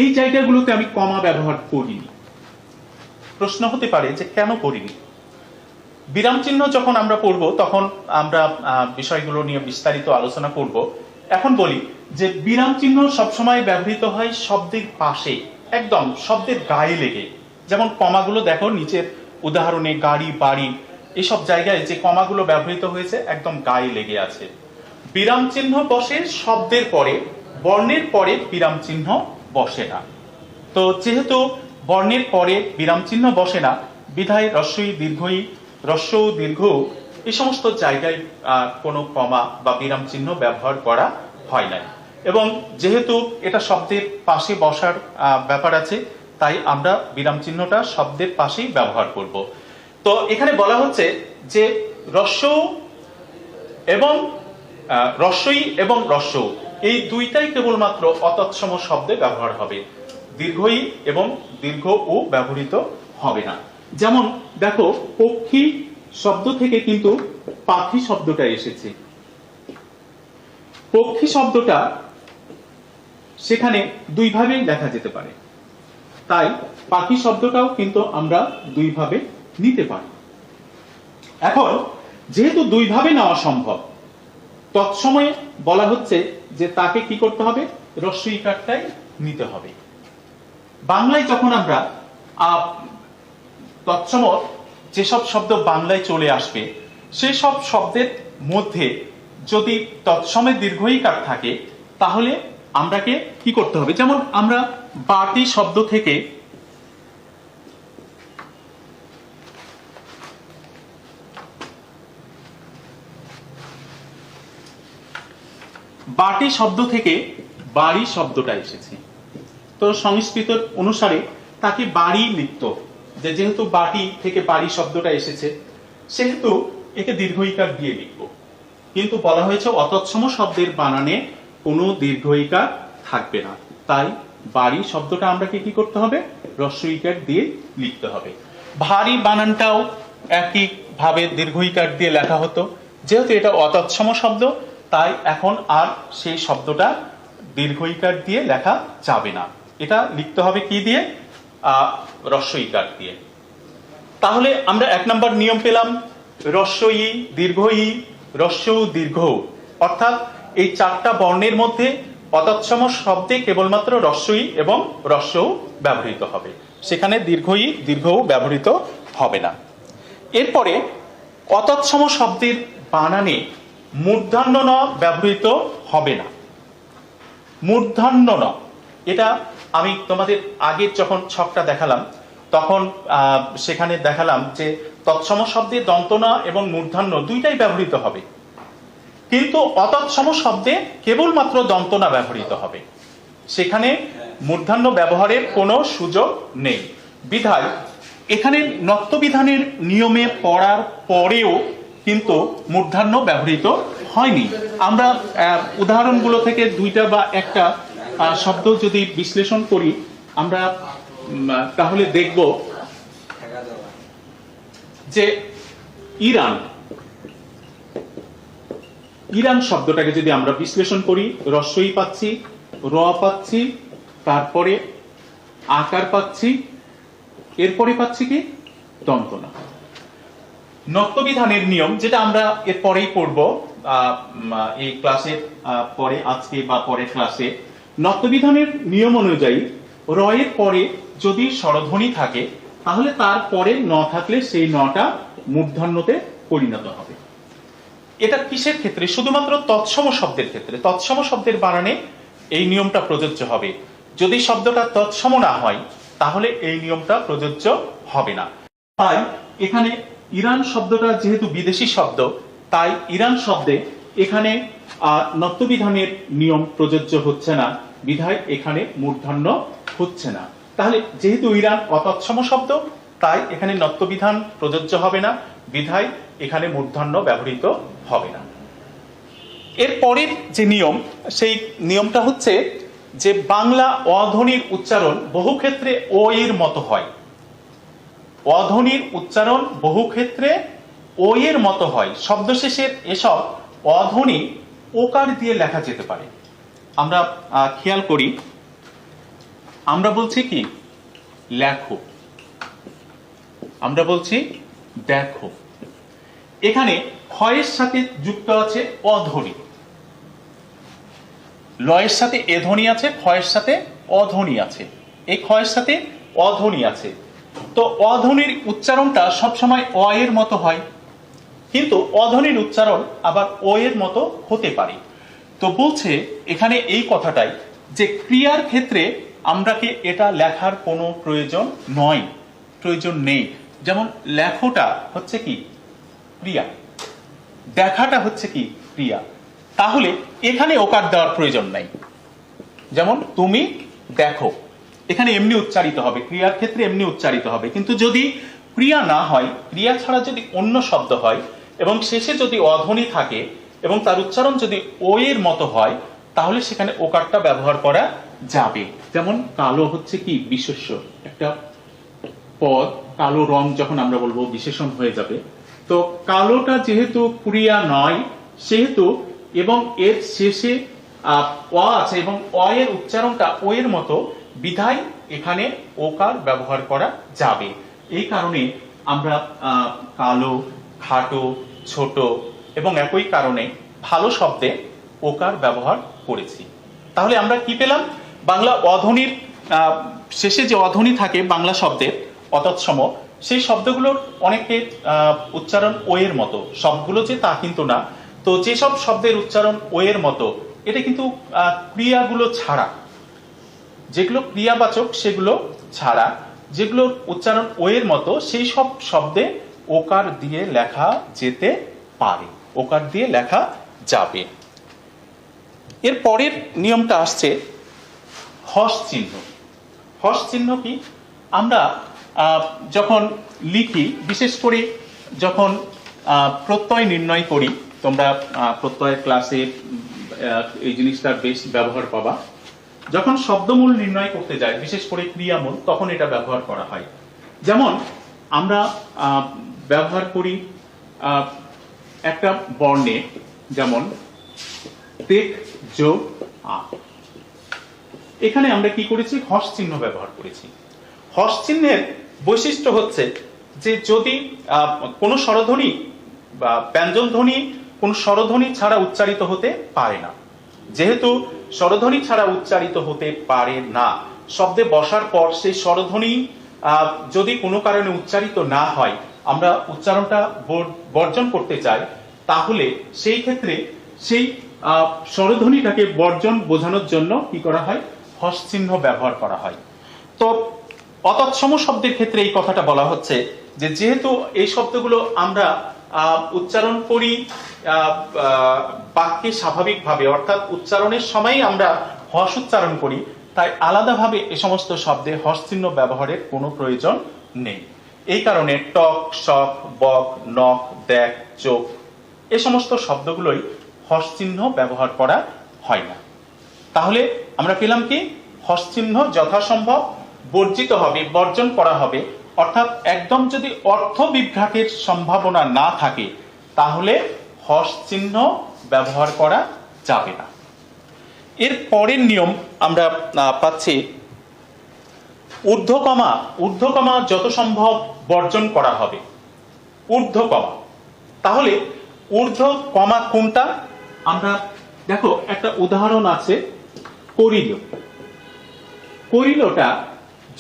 এই জায়গাগুলোতে আমি কমা ব্যবহার করিনি। প্রশ্ন হতে পারে যে কেন করিনি। বিরাম চিহ্ন যখন আমরা পড়ব তখন আমরা বিষয়গুলো নিয়ে বিস্তারিত আলোচনা করব। এখন বলি যে বিরাম চিহ্ন সবসময় ব্যবহৃত হয় শব্দের পাশে, একদম শব্দের গায়ে লেগে। যেমন কমাগুলো দেখো নিচের উদাহরণে গাড়ি, বাড়ি, এসব জায়গায় যে কমাগুলো ব্যবহৃত হয়েছে একদম গায়ে লেগে আছে। বিরাম চিহ্ন বসে শব্দের পরে, বর্ণের পরে বিরাম চিহ্ন বসে না। তো যেহেতু বর্ণের পরে বিরাম চিহ্ন বসে না, বিধায় হ্রস্ব ই দীর্ঘ ই, হ্রস্ব উ দীর্ঘ উ এই সমস্ত জায়গায় কোনো কমা বা বিরাম চিহ্ন ব্যবহার করা হয় না। এবং যেহেতু এটা শব্দের পাশে বসার ব্যাপার আছে, তাই আমরা বিরাম চিহ্নটা শব্দের পাশেই ব্যবহার করব। তো এখানে বলা হচ্ছে যে হ্রস্ব উ এবং হ্রস্ব ই এবং হ্রস্ব উ এই দুইটাই কেবলমাত্র অতৎসম শব্দে ব্যবহার হবে, দীর্ঘ ই এবং দীর্ঘ উ ব্যবহৃত হবে না। যেমন দেখো পক্ষী শব্দ থেকে কিন্তু পাখি শব্দটা এসেছে। পক্ষী শব্দটা সেখানে দুই ভাবেই দেখা যেতে পারে, তাই পাখি শব্দটাও কিন্তু আমরা দুই ভাবে নিতে পারি। এখন যেহেতু দুই ভাবে নেওয়া সম্ভব, তৎসময়ে বলা হচ্ছে যে তাকে কি করতে হবে, হ্রস্ব ইকারটাই নিতে হবে। বাংলায় যখন আমরা তৎসম যেসব শব্দ বাংলায় চলে আসবে, সেই সব শব্দের মধ্যে যদি তৎসমের দীর্ঘ ইকার থাকে তাহলে আমরাকে কি করতে হবে। যেমন আমরা বাটি শব্দ থেকে বাটি শব্দ থেকে বাড়ি শব্দটা এসেছে, তো সংস্কৃত অনুসারে তাকে বাড়ি লিখত, যেহেতু বাটি থেকে বাড়ি শব্দটা এসেছে সেহেতু একে দীর্ঘ ইকার দিয়ে লিখব। কিন্তু বলা হয়েছে অতৎসম শব্দের বানানে কোনো দীর্ঘ ইকার থাকবে না, তাই বাড়ি শব্দটা আমরা কি করতে হবে, হ্রস্ব ইকার দিয়ে লিখতে হবে। ভারী বানানটাও একই ভাবে দীর্ঘ ইকার দিয়ে লেখা হতো, যেহেতু এটা অতৎসম শব্দ তাই এখন আর সেই শব্দটা দীর্ঘ ইকার দিয়ে লেখা যাবে না, এটা লিখতে হবে কি দিয়ে, হ্রস্ব ইকার দিয়ে। তাহলে আমরা এক নম্বর নিয়ম পেলাম, হ্রস্ব ই দীর্ঘ ই, হ্রস্ব উ দীর্ঘ উ, অর্থাৎ এই চারটা বর্ণের মধ্যে অতৎসম শব্দে কেবলমাত্র হ্রস্ব ই এবং হ্রস্ব উ ব্যবহৃত হবে, সেখানে দীর্ঘ ই দীর্ঘ উ ব্যবহৃত হবে না। এরপরে অতৎসম শব্দের বানানে মূর্ধন্য ন ব্যবহৃত হবে না। মূর্ধন্য ন, এটা আমি তোমাদের আগে যখন ছকটা দেখালাম তখন সেখানে দেখালাম যে তৎসম শব্দে দন্ত ন এবং মূর্ধন্য দুইটাই ব্যবহৃত হবে, কিন্তু অতৎসম শব্দে কেবলমাত্র দন্ত ন ব্যবহৃত হবে, সেখানে মূর্ধন্য ব্যবহারের কোনো সুযোগ নেই। বিধায় এখানে নত্যবিধানের নিয়মে পড়ার পরেও কিন্তু মূর্ধন্য ব্যবহৃত হয়নি। আমরা উদাহরণগুলো থেকে দুইটা বা একটা শব্দ যদি বিশ্লেষণ করি আমরা তাহলে দেখব যে ইরান, ইরান শব্দটাকে যদি আমরা বিশ্লেষণ করি, হ্রস্ব ই পাচ্ছি, র পাচ্ছি, তারপরে আকার পাচ্ছি, এরপরে পাচ্ছি কি দন্ত ন। নত্যবিধানের নিয়ম যেটা আমরা এর পরেই পড়ব এই ক্লাসের পরে, আজকে বা পরের ক্লাসে, নত্যবিধানের নিয়ম অনুযায়ী র এর পরে যদি স্বরধ্বনি থাকে তাহলে তার পরে ন থাকলে সেই নটা মূর্ধন্যতে পরিণত হবে। এটা কিসের ক্ষেত্রে, শুধুমাত্র তৎসম শব্দের ক্ষেত্রে, তৎসম শব্দের বানানে এই নিয়মটা প্রযোজ্য হবে। যদি শব্দটা তৎসম না হয় তাহলে এই নিয়মটা প্রযোজ্য হবে না। তাই এখানে ইরান শব্দটা যেহেতু বিদেশি শব্দ, তাই ইরান শব্দে এখানে নত্যবিধানের নিয়ম প্রযোজ্য হচ্ছে না, বিধায় এখানে মূর্ধন্য হচ্ছে না। তাহলে যেহেতু ইরান অতৎসম শব্দ, তাই এখানে নত্যবিধান প্রযোজ্য হবে না, বিধায় এখানে মূর্ধন্য ব্যবহৃত হবে না। এর পরের যে নিয়ম, সেই নিয়মটা হচ্ছে যে বাংলা অধ্বনির উচ্চারণ বহু ক্ষেত্রে ও এর মতো হয়। অধ্বনির উচ্চারণ বহু ক্ষেত্রে ও এর মতো হয়। শব্দশেষের এসব অধ্বনি ওকার দিয়ে লেখা যেতে পারে। আমরা খেয়াল করি, আমরা বলছি কি লেখো, আমরা বলছি দেখো। এখানে ক্ষয়ের সাথে যুক্ত আছে অধ্বনি, লয়ের সাথে এ ধ্বনি আছে, ক্ষয়ের সাথে অধ্বনি আছে, এই ক্ষয়ের সাথে অধ্বনি আছে। তো অধ্বনির উচ্চারণটা সবসময় অ এর মতো হয়, কিন্তু অধ্বনির উচ্চারণ আবার ও এর মতো হতে পারে। তো বলছে এখানে এই কথাটাই যে ক্রিয়ার ক্ষেত্রে আমরা কি এটা লেখার কোনো প্রয়োজন নয়, প্রয়োজন নেই। যেমন লেখোটা হচ্ছে কি ক্রিয়া, দেখাটা হচ্ছে কি ক্রিয়া, তাহলে এখানে ওকার দেওয়ার প্রয়োজন নাই। যেমন তুমি দেখো, এখানে এমনি উচ্চারিত হবে, ক্রিয়ার ক্ষেত্রে এমনি উচ্চারিত হবে। কিন্তু যদি ক্রিয়া না হয়, ক্রিয়া ছাড়া যদি অন্য শব্দ হয় এবং শেষে যদি অধ্বনি থাকে এবং তার উচ্চারণ যদি ও এর মতো হয়, তাহলে সেখানে ওকারটা ব্যবহার করা যাবে। যেমন কালো হচ্ছে কি বিশেষ্য, একটা পদ, কালো রং যখন আমরা বলবো বিশেষণ হয়ে যাবে। তো কালোটা যেহেতু ক্রিয়া নয় সেহেতু, এবং এর শেষে অ আছে এবং অ এর উচ্চারণটা ও এর মতো, বিধায় এখানে ওকার ব্যবহার করা যাবে। এই কারণে আমরা কালো, খাটো, ছোট এবং একই কারণে ভালো শব্দে ওকার ব্যবহার করেছি। তাহলে আমরা কি পেলাম? বাংলা অধ্বনির শেষে যে অধ্বনি থাকে বাংলা শব্দের অতৎসম, সেই শব্দগুলোর অনেকে উচ্চারণ ও এর মতো, সবগুলো যে তা কিন্তু না। তো যেসব শব্দের উচ্চারণ ও এর মতো, এটা কিন্তু ক্রিয়াগুলো ছাড়া, যেগুলো ক্রিয়াবাচক সেগুলো ছাড়া, যেগুলোর উচ্চারণ ও এর মতো, সেই সব শব্দে ওকার দিয়ে লেখা যেতে পারে, ওকার দিয়ে লেখা যাবে। এর পরের নিয়মটা আসছে হস চিহ্ন। হস চিহ্ন কি? আমরা যখন লিখি, বিশেষ করে যখন প্রত্যয় নির্ণয় করি, তোমরা প্রত্যয়ের ক্লাসে এই জিনিসটার বেশ ব্যবহার পাবা। যখন শব্দমূল নির্ণয় করতে যাই, বিশেষ করে ক্রিয়ামূল, তখন এটা ব্যবহার করা হয়। যেমন আমরা ব্যবহার করি একটা বর্ণে, যেমন তেক যোগ আ, এখানে আমরা কি করেছি? হস চিহ্ন ব্যবহার করেছি। হস চিহ্নের বৈশিষ্ট্য হচ্ছে যে যদি কোনো স্বরধ্বনি বা ব্যঞ্জন ধ্বনি কোনো স্বরধ্বনি ছাড়া উচ্চারিত হতে পারে না, যেহেতু স্বরধ্বনি ছাড়া উচ্চারিত হতে পারে না, শব্দে বসার পর সেই স্বরধ্বনি যদি কোনো কারণে উচ্চারিত না হয়, আমরা উচ্চারণটা বর্জন করতে চাই, তাহলে সেই ক্ষেত্রে সেই স্বরধ্বনিটাকে বর্জন বোঝানোর জন্য কি করা হয়? হস চিহ্ন ব্যবহার করা হয়। তো অতৎসম শব্দের ক্ষেত্রে এই কথাটা বলা হচ্ছে যে যেহেতু এই শব্দগুলো আমরা উচ্চারণ করি বাক্যে স্বাভাবিকভাবে, অর্থাৎ উচ্চারণের সময় আমরা হস উচ্চারণ করি, তাই আলাদাভাবে এ সমস্ত শব্দে হস চিহ্ন ব্যবহারের কোনো প্রয়োজন নেই। এই কারণে টক, শক, বক, নখ, দেখ, চোখ, এ সমস্ত শব্দগুলোই হস চিহ্ন ব্যবহার করা হয় না। তাহলে আমরা পেলাম কি? হস চিহ্ন যথাসম্ভব বর্জিত হবে, বর্জন করা হবে। অর্থাৎ একদম যদি অর্থ বিভ্রাটের সম্ভাবনা না থাকে, তাহলে হস চিহ্ন ব্যবহার করা যাবে না। এর পরের নিয়ম আমরা পাচ্ছি ঊর্ধ্বকমা। ঊর্ধ্বকমা যত সম্ভব বর্জন করা হবে। ঊর্ধ্বকমা, তাহলে ঊর্ধ্ব কমা কোনটা? আমরা দেখো একটা উদাহরণ আছে, করিল। করিলটা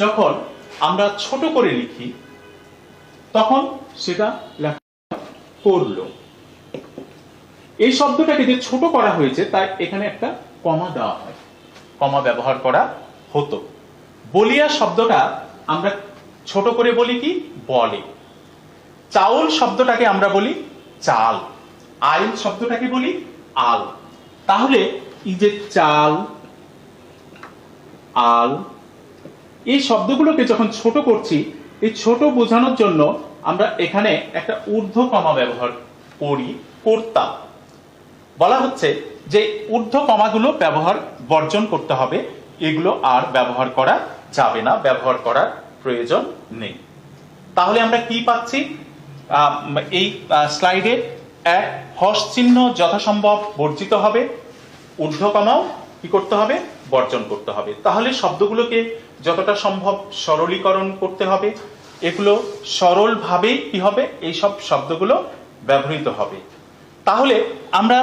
যখন আমরা ছোট করে লিখি তখন সেটা লেখা করলো। এই শব্দটাকে যে ছোট করা হয়েছে তাই এখানে একটা কমা দেওয়া হয়, কমা ব্যবহার করা হতো। বলিয়া শব্দটা আমরা ছোট করে বলি কি? বলে। চাউল শব্দটাকে আমরা বলি চাল। আইল শব্দটাকে বলি আল। তাহলে এই যে চাল, আল, এই শব্দগুলোকে যখন ছোট করছি, এই ছোট বোঝানোর জন্য আমরা এখানে একটা ঊর্ধ্ব কমা ব্যবহার করতাম। বলা হচ্ছে যে ঊর্ধ্ব কমাগুলো ব্যবহার বর্জন করতে হবে, এগুলো আর ব্যবহার করা যাবে না, ব্যবহার করার প্রয়োজন নেই। তাহলে আমরা কি পাচ্ছি এই স্লাইডে? এক, হর্ষ চিহ্ন যথাসম্ভব বর্জিত হবে, ঊর্ধ্ব কমাও কি করতে হবে? বর্জন করতে হবে। তাহলে শব্দগুলোকে যতটা সম্ভব সরলীকরণ করতে হবে, এগুলো সরলভাবেই কি হবে? এই সব শব্দগুলো ব্যবহৃত হবে। তাহলে আমরা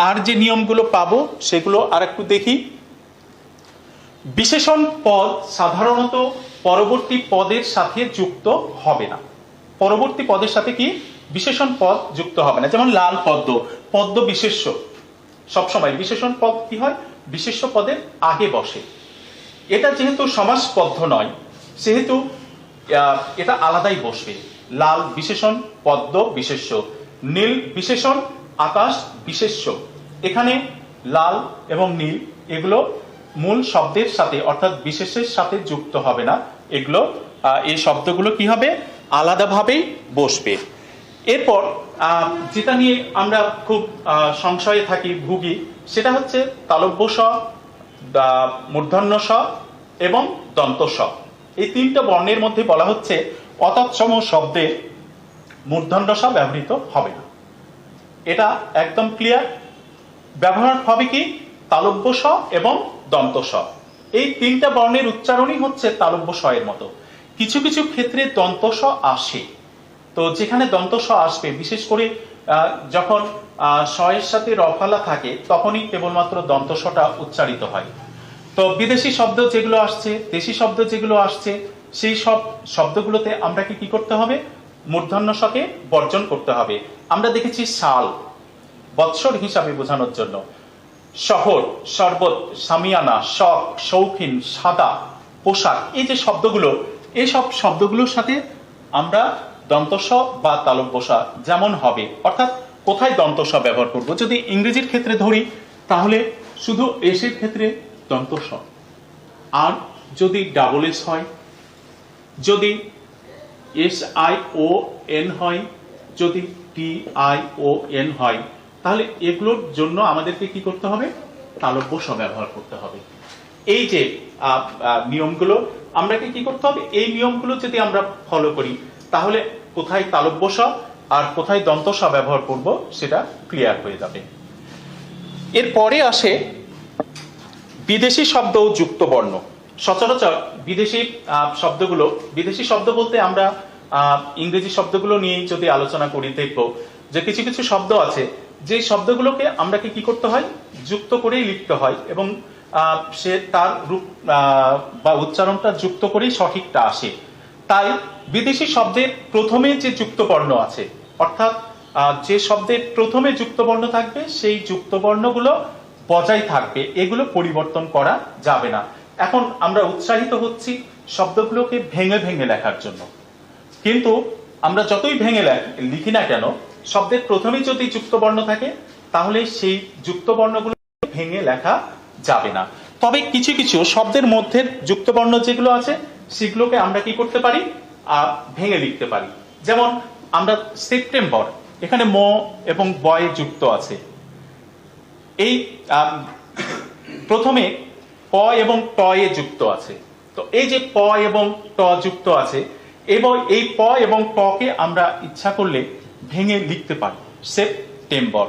আর যে নিয়মগুলো পাবো সেগুলো আর একটু দেখি। বিশেষণ পদ সাধারণত পরবর্তী পদের সাথে যুক্ত হবে না। পরবর্তী পদের সাথে কি? বিশেষণ পদ যুক্ত হবে না। যেমন লাল পদ্ম, পদ্ম বিশেষ্য, সবসময় বিশেষণ পদ কি হয়? বিশেষ্য পদের আগে বসে। এটা যেহেতু সমাসবদ্ধ নয়, সেহেতু এটা আলাদাই বসবে। লাল বিশেষণ, পদ্ম বিশেষ্য। নীল বিশেষণ, আকাশ বিশেষ্য। এখানে লাল এবং নীল এগুলো মূল শব্দের সাথে অর্থাৎ বিশেষের সাথে যুক্ত হবে না, এগুলো এই শব্দগুলো কি হবে? আলাদাভাবেই বসবে। এরপর যেটা নিয়ে আমরা খুব সংশয়ে থাকি, ভুগি, সেটা হচ্ছে তালব্য স, মূর্ধন্য স এবং দন্ত স। এই তিনটা বর্ণের মধ্যে বলা হচ্ছে অতৎসম শব্দে মূর্ধন্য স ব্যবহৃত হবে না। এটা একদম ক্লিয়ার। ব্যবহার হবে কি? তালব্য স এবং দন্ত স। এই তিনটা বর্ণের উচ্চারণই হচ্ছে তালব্য স এর মতো। কিছু কিছু ক্ষেত্রে দন্ত স আসে। তো যেখানে দন্ত স আসবে, বিশেষ করে যখন স এর সাথে রফালা থাকে, তখনই কেবলমাত্র দন্ত সটা উচ্চারিত হয়। তো বিদেশি শব্দ যেগুলো আসছে, দেশি শব্দ যেগুলো আসছে, সেই সব শব্দগুলোতে আমরা কি করতে হবে? মূর্ধন্য সকে বর্জন করতে হবে। আমরা দেখেছি শাল, বৎসর হিসাবে বোঝানোর জন্য। শহর, শরবত, সামিয়ানা, শখ, শৌখিন, সাদা, পোশাক, এই যে শব্দগুলো, এই সব শব্দগুলোর সাথে আমরা দন্ত স বা তালব্য স যেমন হবে, অর্থাৎ কোথায় দন্ত স ব্যবহার করব? যদি ইংরেজির ক্ষেত্রে ধরি, তাহলে শুধু এসের ক্ষেত্রে দন্ত স। আর যদি ডাবল এস হয়, যদি SION হয়, যদি TION হয়, তাহলে এগুলোর জন্য আমাদেরকে কি করতে হবে? তালব্য স ব্যবহার করতে হবে। এই যে নিয়মগুলো আমরা কি করতে হবে? এই নিয়মগুলো যদি আমরা ফলো করি, তাহলে কোথায় তালব্য স আর কোথায় দন্ত স ব্যবহার করব সেটা ক্লিয়ার হয়ে যাবে। এরপরে আসে বিদেশি শব্দ ও যুক্ত বর্ণ। সচরাচর বিদেশি শব্দগুলো, বিদেশি শব্দ বলতে আমরা ইংরেজি শব্দগুলো নিয়েই যদি আলোচনা করি, দেখব যে কিছু কিছু শব্দ আছে যে শব্দগুলোকে আমরা কি করতে হয়? যুক্ত করেই লিখতে হয়, এবং সে তার রূপ বা উচ্চারণটা যুক্ত করেই সঠিকটা আসে। তাই বিদেশি শব্দের প্রথমে যে যুক্ত বর্ণ আছে, অর্থাৎ যে শব্দের প্রথমে যুক্ত বর্ণ থাকবে, সেই যুক্ত বর্ণগুলো বজায় থাকবে, এগুলো পরিবর্তন করা যাবে না। এখন আমরা উৎসাহিত হচ্ছি শব্দগুলোকে ভেঙে ভেঙে লেখার জন্য, কিন্তু আমরা যতই ভেঙে লিখি না কেন, শব্দের প্রথমে যদি যুক্ত বর্ণ থাকে, তাহলে সেই যুক্ত বর্ণগুলো ভেঙে লেখা যাবে না। তবে কিছু কিছু শব্দের মধ্যে যুক্ত বর্ণ যেগুলো আছে, সেগুলোকে আমরা কি করতে পারি? ভেঙে লিখতে পারি। যেমন আমরা সেপ্টেম্বর, এখানে ম এবং বয়ে যুক্ত আছে। এই প্রথমে প এবং ট এ যুক্ত আছে। তো এই যে প এবং ট যুক্ত আছে, এবং এই প এবং ট কে আমরা ইচ্ছা করলে ভেঙে লিখতে পারি সেপ্টেম্বর।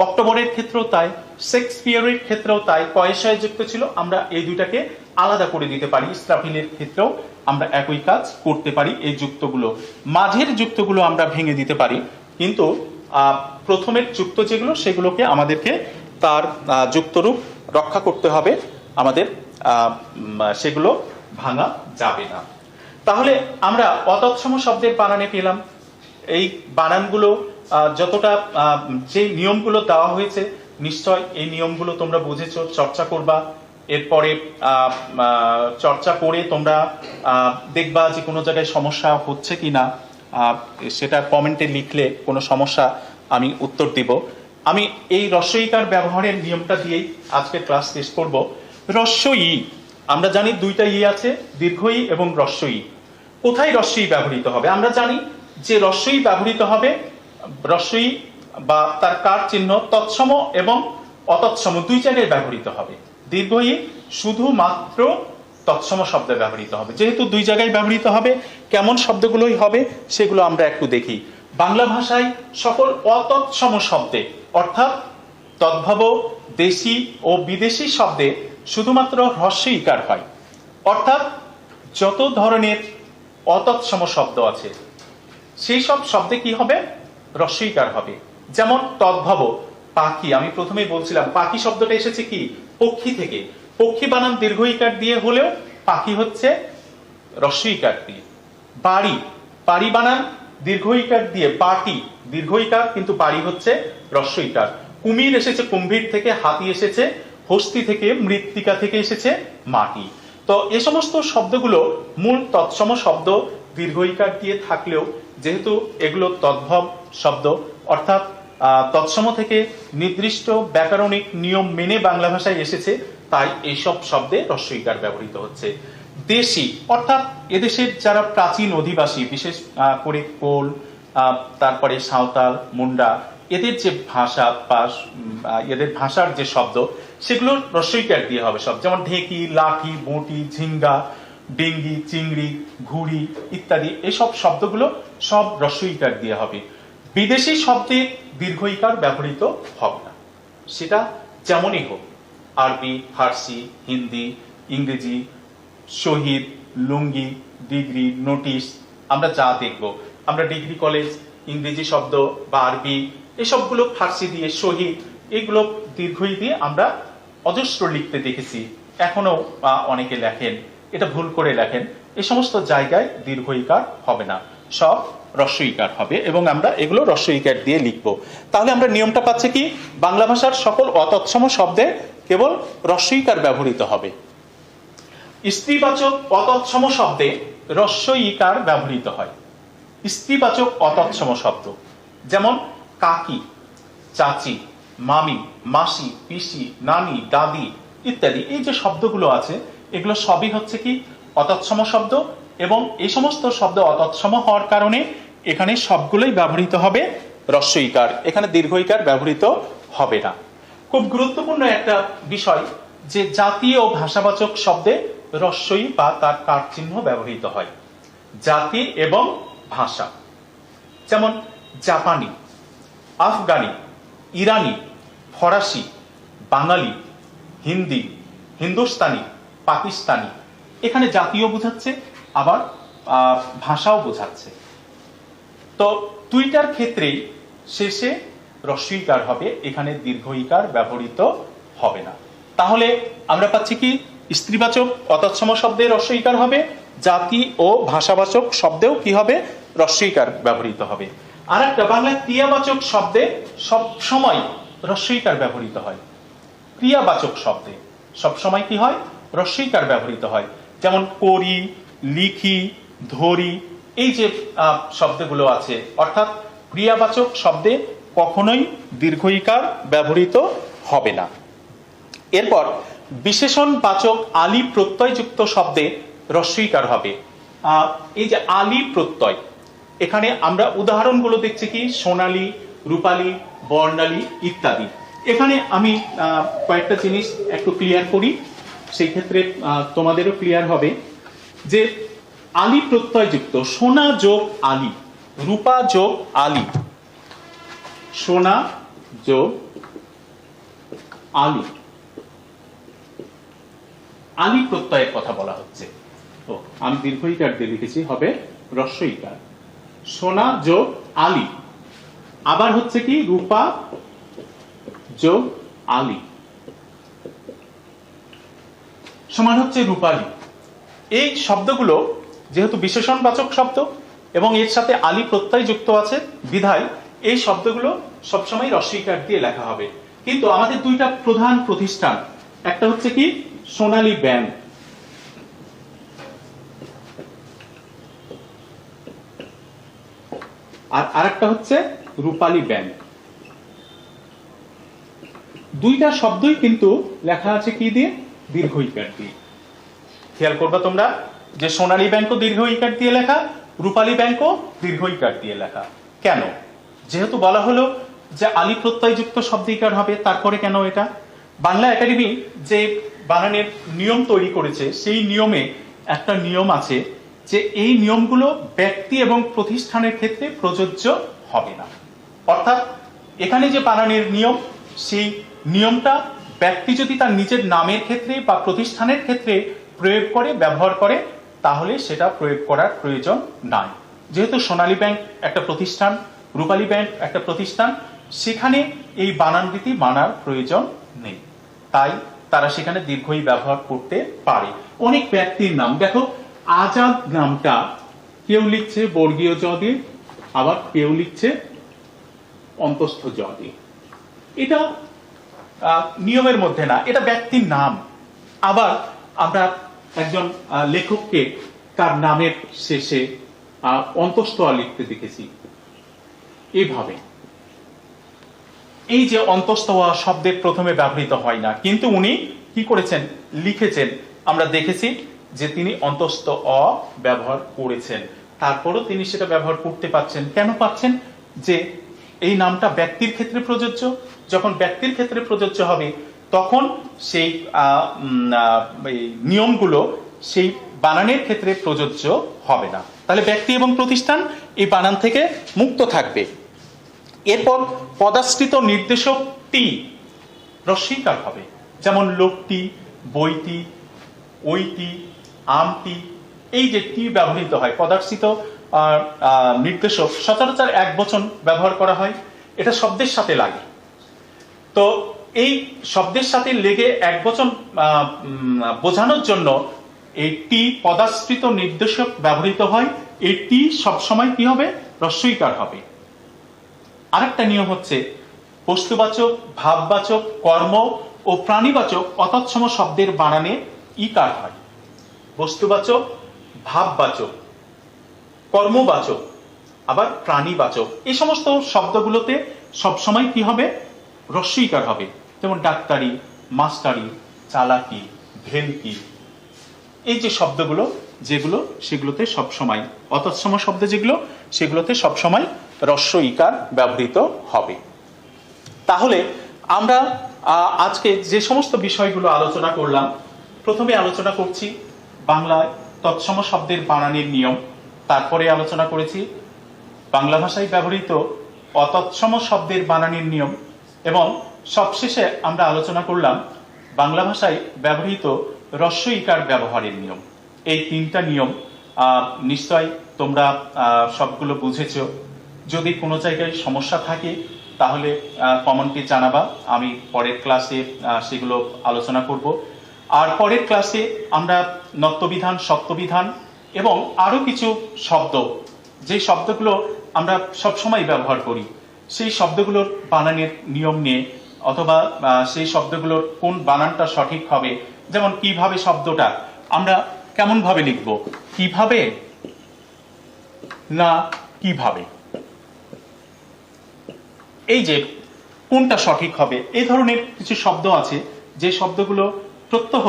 অক্টোবরের ক্ষেত্রেও তাই, শেক্সপিয়ারের ক্ষেত্রেও তাই। কয়েশয় যুক্ত ছিল, আমরা এই দুইটাকে আলাদা করে দিতে পারি। ইসরাফিলের ক্ষেত্রেও আমরা একই কাজ করতে পারি। এই যুক্তগুলো, মাঝের যুক্তগুলো আমরা ভেঙে দিতে পারি, কিন্তু প্রথমের যুক্ত যেগুলো, সেগুলোকে আমাদেরকে তার যুক্তরূপ রক্ষা করতে হবে, আমাদের সেগুলো ভাঙা যাবে না। তাহলে আমরা অতৎসম শব্দের বানানে পেলাম। এই বানানগুলো যতটা, যে নিয়মগুলো দেওয়া হয়েছে, নিশ্চয় এই নিয়মগুলো তোমরা বুঝেছো, চর্চা করবা। এরপরে চর্চা করে তোমরা দেখবা যে কোনো জায়গায় সমস্যা হচ্ছে কিনা, সেটা কমেন্টে লিখলে কোনো সমস্যা আমি উত্তর দিব। আমি এই রস্বইকার ব্যবহারের নিয়মটা দিয়েই আজকে ক্লাস শেষ করব। হ্রস্ব ই, আমরা জানি দুইটা ই আছে, দীর্ঘ ই এবং হ্রস্ব ই। কোথায় হ্রস্ব ই ব্যবহৃত হবে? আমরা জানি যে হ্রস্ব ই ব্যবহৃত হবে, হ্রস্ব ই বা তার কার চিহ্ন তৎসম এবং অতৎসম দুই জায়গায় ব্যবহৃত হবে। দীর্ঘ ই শুধুমাত্র তৎসম শব্দে ব্যবহৃত হবে। যেহেতু দুই জায়গায় ব্যবহৃত হবে, কেমন শব্দগুলোই হবে সেগুলো আমরা একটু দেখি। বাংলা ভাষায় সকল অতৎসম শব্দে অর্থাৎ তদ্ভব দেশি ও বিদেশি শব্দে শুধুমাত্র হ্রস্ব ইকার হয়। অর্থাৎ যত ধরনের অতৎসম শব্দ আছে সেই সব শব্দে কি হবে? হ্রস্ব ইকার হবে। যেমন তদ্ভব, পাখি, আমি প্রথমেই বলছিলাম পাখি শব্দটা এসেছে কি? পক্ষী থেকে। পক্ষী বানান দীর্ঘ ইকার দিয়ে হলেও পাখি হচ্ছে হ্রস্ব ইকার দিয়ে। বাড়ি, পাড়ি বানান দীর্ঘ ইকার দিয়ে, পাটি দীর্ঘ ইকার কিন্তু বাড়ি হচ্ছে হ্রস্ব ইকার। কুমির এসেছে কুম্ভীর থেকে, হাতি এসেছে হস্তি থেকে, মৃত্তিকা থেকে এসেছে মাটি। তো এই সমস্ত শব্দগুলো মূল তৎসম শব্দ দীর্ঘ ইকার দিয়ে থাকলেও যেহেতু এগুলো তদ্ভব শব্দ অর্থাৎ তৎসম থেকে নির্দিষ্ট ব্যাকরণিক নিয়ম মেনে বাংলা ভাষায় এসেছে, তাই এইসব শব্দে হ্রস্ব ইকার ব্যবহৃত হচ্ছে। দেশি অর্থাৎ এদেশের যারা প্রাচীন অধিবাসী, বিশেষ করে কোল, তারপরে সাঁওতাল, মুন্ডা, এদের যে ভাষা এদের ভাষার যে শব্দ সেগুলো হ্রস্ব ইকার দিয়ে হবে সব। যেমন ঢেকি, লাঠি, বঁটি, ঝিঙ্গা, ডিঙ্গি, চিংড়ি, ঘুড়ি ইত্যাদি এসব শব্দগুলো সব হ্রস্ব ইকার দিয়ে হবে। বিদেশি শব্দে দীর্ঘ ইকার ব্যবহৃত হবে না, সেটা যেমনই হোক। আরবি, ফার্সি, হিন্দি, ইংরেজি, শহীদ, লুঙ্গি, ডিগ্রি, নোটিশ, আমরা যা দেখব, আমরা ডিগ্রি কলেজ ইংরেজি শব্দ বা আরবি এসবগুলো ফার্সি দিয়ে, শহীদ এগুলো দীর্ঘ ই দিয়ে আমরা অজস্র লিখতে দেখেছি, এখনো অনেকে লেখেন, এটা ভুল করে লেখেন। এই সমস্ত জায়গায় দীর্ঘ ইকার হবে না, সব হ্রস্ব ইকার হবে এবং আমরা এগুলো হ্রস্ব ইকার দিয়ে লিখব। তাহলে আমরা নিয়মটা পাচ্ছি কি? বাংলা ভাষার সকল অতৎসম শব্দে কেবল হ্রস্ব ইকার ব্যবহৃত হবে। স্ত্রীবাচক অতৎসম শব্দে হ্রস্ব ইকার ব্যবহৃত হয়। স্ত্রীবাচক অতৎসম শব্দ যেমন কাকি, চাচি, মামি, মাসি, পিসি, নানি, দাদি ইত্যাদি, এই যে শব্দগুলো আছে এগুলো সবই হচ্ছে কি? অতৎসম শব্দ। এবং এই সমস্ত শব্দ অতৎসম হওয়ার কারণে এখানে সবগুলোই ব্যবহৃত হবে হ্রস্ব ইকার, এখানে দীর্ঘ ইকার ব্যবহৃত হবে না। খুব গুরুত্বপূর্ণ একটা বিষয় যে জাতি ও ভাষাবাচক শব্দে হ্রস্ব ই বা তার কার চিহ্ন ব্যবহৃত হয়। জাতি এবং ভাষা যেমন জাপানি, আফগানি, ইরানি, ফরাসি, বাঙালি, হিন্দি, হিন্দুস্তানি, পাকিস্তানি, এখানে জাতীয় বোঝাচ্ছে আবার ভাষাও বোঝাচ্ছে। তো দুইটার ক্ষেত্রেই শেষে হ্রস্ব ইকার হবে, এখানে দীর্ঘ ইকার ব্যবহৃত হবে না। তাহলে আমরা পাচ্ছি কি? স্ত্রীবাচক অতৎসম শব্দে হ্রস্ব ইকার হবে, জাতি ও ভাষাবাচক শব্দেও কি হবে? হ্রস্ব ইকার ব্যবহৃত হবে। আর একটা বাংলায় ক্রিয়াবাচক শব্দে সব সময় হ্রস্ব ইকার ব্যবহৃত হয়। ক্রিয়াবাচক শব্দে সব সময় কি হয়? হ্রস্ব ইকার ব্যবহৃত হয়। যেমন করি, লিখি, ধরি, এই যে শব্দগুলো আছে, অর্থাৎ ক্রিয়াবাচক শব্দে কখনোই দীর্ঘ ইকার ব্যবহৃত হবে না। এরপর বিশেষণবাচক আলি প্রত্যয়যুক্ত শব্দে হ্রস্ব ইকার হবে। এই যে আলি প্রত্যয়, এখানে আমরা উদাহরণগুলো দেখছি কি? সোনালী, রূপালী, বর্ণালী ইত্যাদি। এখানে আমি কয়েকটা জিনিস একটু ক্লিয়ার করি, সেই ক্ষেত্রে তোমাদেরও ক্লিয়ার হবে যে আলি প্রত্যয়যুক্ত সোনা যোগ আলি, রূপা যোগ আলি, সোনা যোগ আলি, আলি প্রত্যয়ের কথা বলা হচ্ছে। তো আমি দীর্ঘ ইকার দিয়ে লিখেছি, হবে হ্রস্ব ইকার। সোনা যোগ আলি, আবার হচ্ছে কি? রূপা যোগ আলি সমান হচ্ছে রূপালী। এই শব্দগুলো যেহেতু বিশেষণবাচক শব্দ এবং এর সাথে আলি প্রত্যয় যুক্ত আছে বিধায় এই শব্দগুলো সবসময় হ্রস্ব ইকার দিয়ে লেখা হবে। কিন্তু আমাদের দুইটা প্রধান প্রতিষ্ঠান, একটা হচ্ছে কি? সোনালী ব্যাংক, আর আরেকটা হচ্ছে রূপালী ব্যাংক। দুইটা শব্দই কিন্তু লেখা আছে কি দিয়ে? দীর্ঘ ইকার দিয়ে। খেয়াল করবা তোমরা যে সোনালী ব্যাংকও দীর্ঘ ইকার দিয়ে লেখা, রূপালী ব্যাংকও দীর্ঘ ইকার দিয়ে লেখা। কেন? যেহেতু বলা হলো যে আলি প্রত্যয়যুক্ত শব্দ ইকার হবে, তারপরে কেন এটা? বাংলা একাডেমি যে বানানের নিয়ম তৈরি করেছে, সেই নিয়মে একটা নিয়ম আছে যে এই নিয়মগুলো ব্যক্তি এবং প্রতিষ্ঠানের ক্ষেত্রে প্রযোজ্য হবে না। অর্থাৎ এখানে যে বানানের নিয়ম, সেই নিয়মটা ব্যক্তি যদি তার নিজের নামের ক্ষেত্রে বা প্রতিষ্ঠানের ক্ষেত্রে প্রয়োগ করে, ব্যবহার করে, তাহলে সেটা প্রয়োগ করার প্রয়োজন নাই। যেহেতু সোনালী ব্যাংক একটা প্রতিষ্ঠান, রূপালী ব্যাংক একটা প্রতিষ্ঠান, সেখানে এই বানান রীতি মানার প্রয়োজন নেই, তাই তারা সেখানে দীর্ঘই ব্যবহার করতে পারে। অনেক ব্যক্তির নাম দেখো, আজাদ নামটা কেউ লিখছে বর্গীয় জ দিয়ে, আবার কেউ লিখছে অন্তস্থ জ দিয়ে। এটা নিয়মের মধ্যে না, এটা ব্যক্তির নাম। আবার আমরা একজন লেখককে তার নামের শেষে অন্তস্থ আ লিখতে দেখেছি এইভাবে। এই যে অন্তস্থ আ শব্দের প্রথমে ব্যবহৃত হয় না, কিন্তু উনি কি করেছেন? লিখেছেন। আমরা দেখেছি যে তিনি অন্তস্থ অ ব্যবহার করেছেন, তারপরও তিনি সেটা ব্যবহার করতে পারছেন। কেন পাচ্ছেন? যে এই নামটা ব্যক্তির ক্ষেত্রে প্রযোজ্য। যখন ব্যক্তির ক্ষেত্রে প্রযোজ্য হবে, তখন সেই নিয়মগুলো সেই বানানের ক্ষেত্রে প্রযোজ্য হবে না। তাহলে ব্যক্তি এবং প্রতিষ্ঠান এই বানান থেকে মুক্ত থাকবে। এরপর পদাশ্রিত নির্দেশক টি রস্বইকার হবে, যেমন লোকটি, বইটি, ওইটি, আমটি। এই যে টি ব্যবহৃত হয়, পদাশ্রিত নির্দেশক সচরাচর এক বচন ব্যবহার করা হয়, এটা শব্দের সাথে লাগে। তো এই শব্দের সাথে লেগে এক বচন বোঝানোর জন্য এই টি পদাশ্রিত নির্দেশক ব্যবহৃত হয়। এই টি সবসময় কি হবে? রস্বইকার হবে। আরেকটা নিয়ম হচ্ছে বস্তুবাচক, ভাববাচক, কর্ম ও প্রাণীবাচক অতৎসম শব্দের বানানে ইকার হয়। বস্তুবাচক, ভাববাচক, কর্মবাচক, আবার প্রাণীবাচক, এই সমস্ত শব্দগুলোতে সবসময় কি হবে? রস্বইকার হবে। যেমন ডাক্তারি, মাস্টারি, চালাকি, ভেলকি, এই যে শব্দগুলো যেগুলো, সেগুলোতে সবসময় অতৎসম শব্দ যেগুলো, সেগুলোতে সবসময় রস্বইকার ব্যবহৃত হবে। তাহলে আমরা আজকে যে সমস্ত বিষয়গুলো আলোচনা করলাম, প্রথমে আলোচনা করছি বাংলায় তৎসম শব্দের বানানের নিয়ম, তারপরে আলোচনা করেছি বাংলা ভাষায় ব্যবহৃত অতৎসম শব্দের বানানের নিয়ম, এবং সবশেষে আমরা আলোচনা করলাম বাংলা ভাষায় ব্যবহৃত রস্বইকার ব্যবহারের নিয়ম। এই তিনটা নিয়ম নিশ্চয় তোমরা সবগুলো বুঝেছ। যদি কোনো জায়গায় সমস্যা থাকে তাহলে কমেন্টে জানাবা, আমি পরের ক্লাসে সেগুলো আলোচনা করব। আর পরের ক্লাসে আমরা নত্যবিধান, সত্যবিধান এবং আরো কিছু শব্দ, যে শব্দগুলো আমরা সবসময় ব্যবহার করি, সেই শব্দগুলোর বানানের নিয়ম নিয়ে, অথবা সেই শব্দগুলোর কোন বানানটা সঠিক হবে, যেমন কিভাবে শব্দটা আমরা কেমন ভাবে লিখব, কিভাবে না কিভাবে, এই যে কোনটা সঠিক হবে, এই ধরনের কিছু শব্দ আছে যে শব্দগুলো প্রত্যহ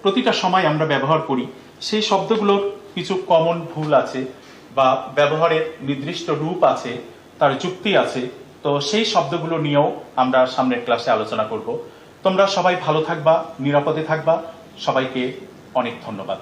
প্রতিটা সময় আমরা ব্যবহার করি। সেই শব্দগুলোর কিছু কমন ভুল আছে বা ব্যবহারের নির্দিষ্ট রূপ আছে, তার যুক্তি আছে। তো সেই শব্দগুলো নিয়েও আমরা সামনের ক্লাসে আলোচনা করব। তোমরা সবাই ভালো থাকবা, নিরাপদে থাকবা। সবাইকে অনেক ধন্যবাদ।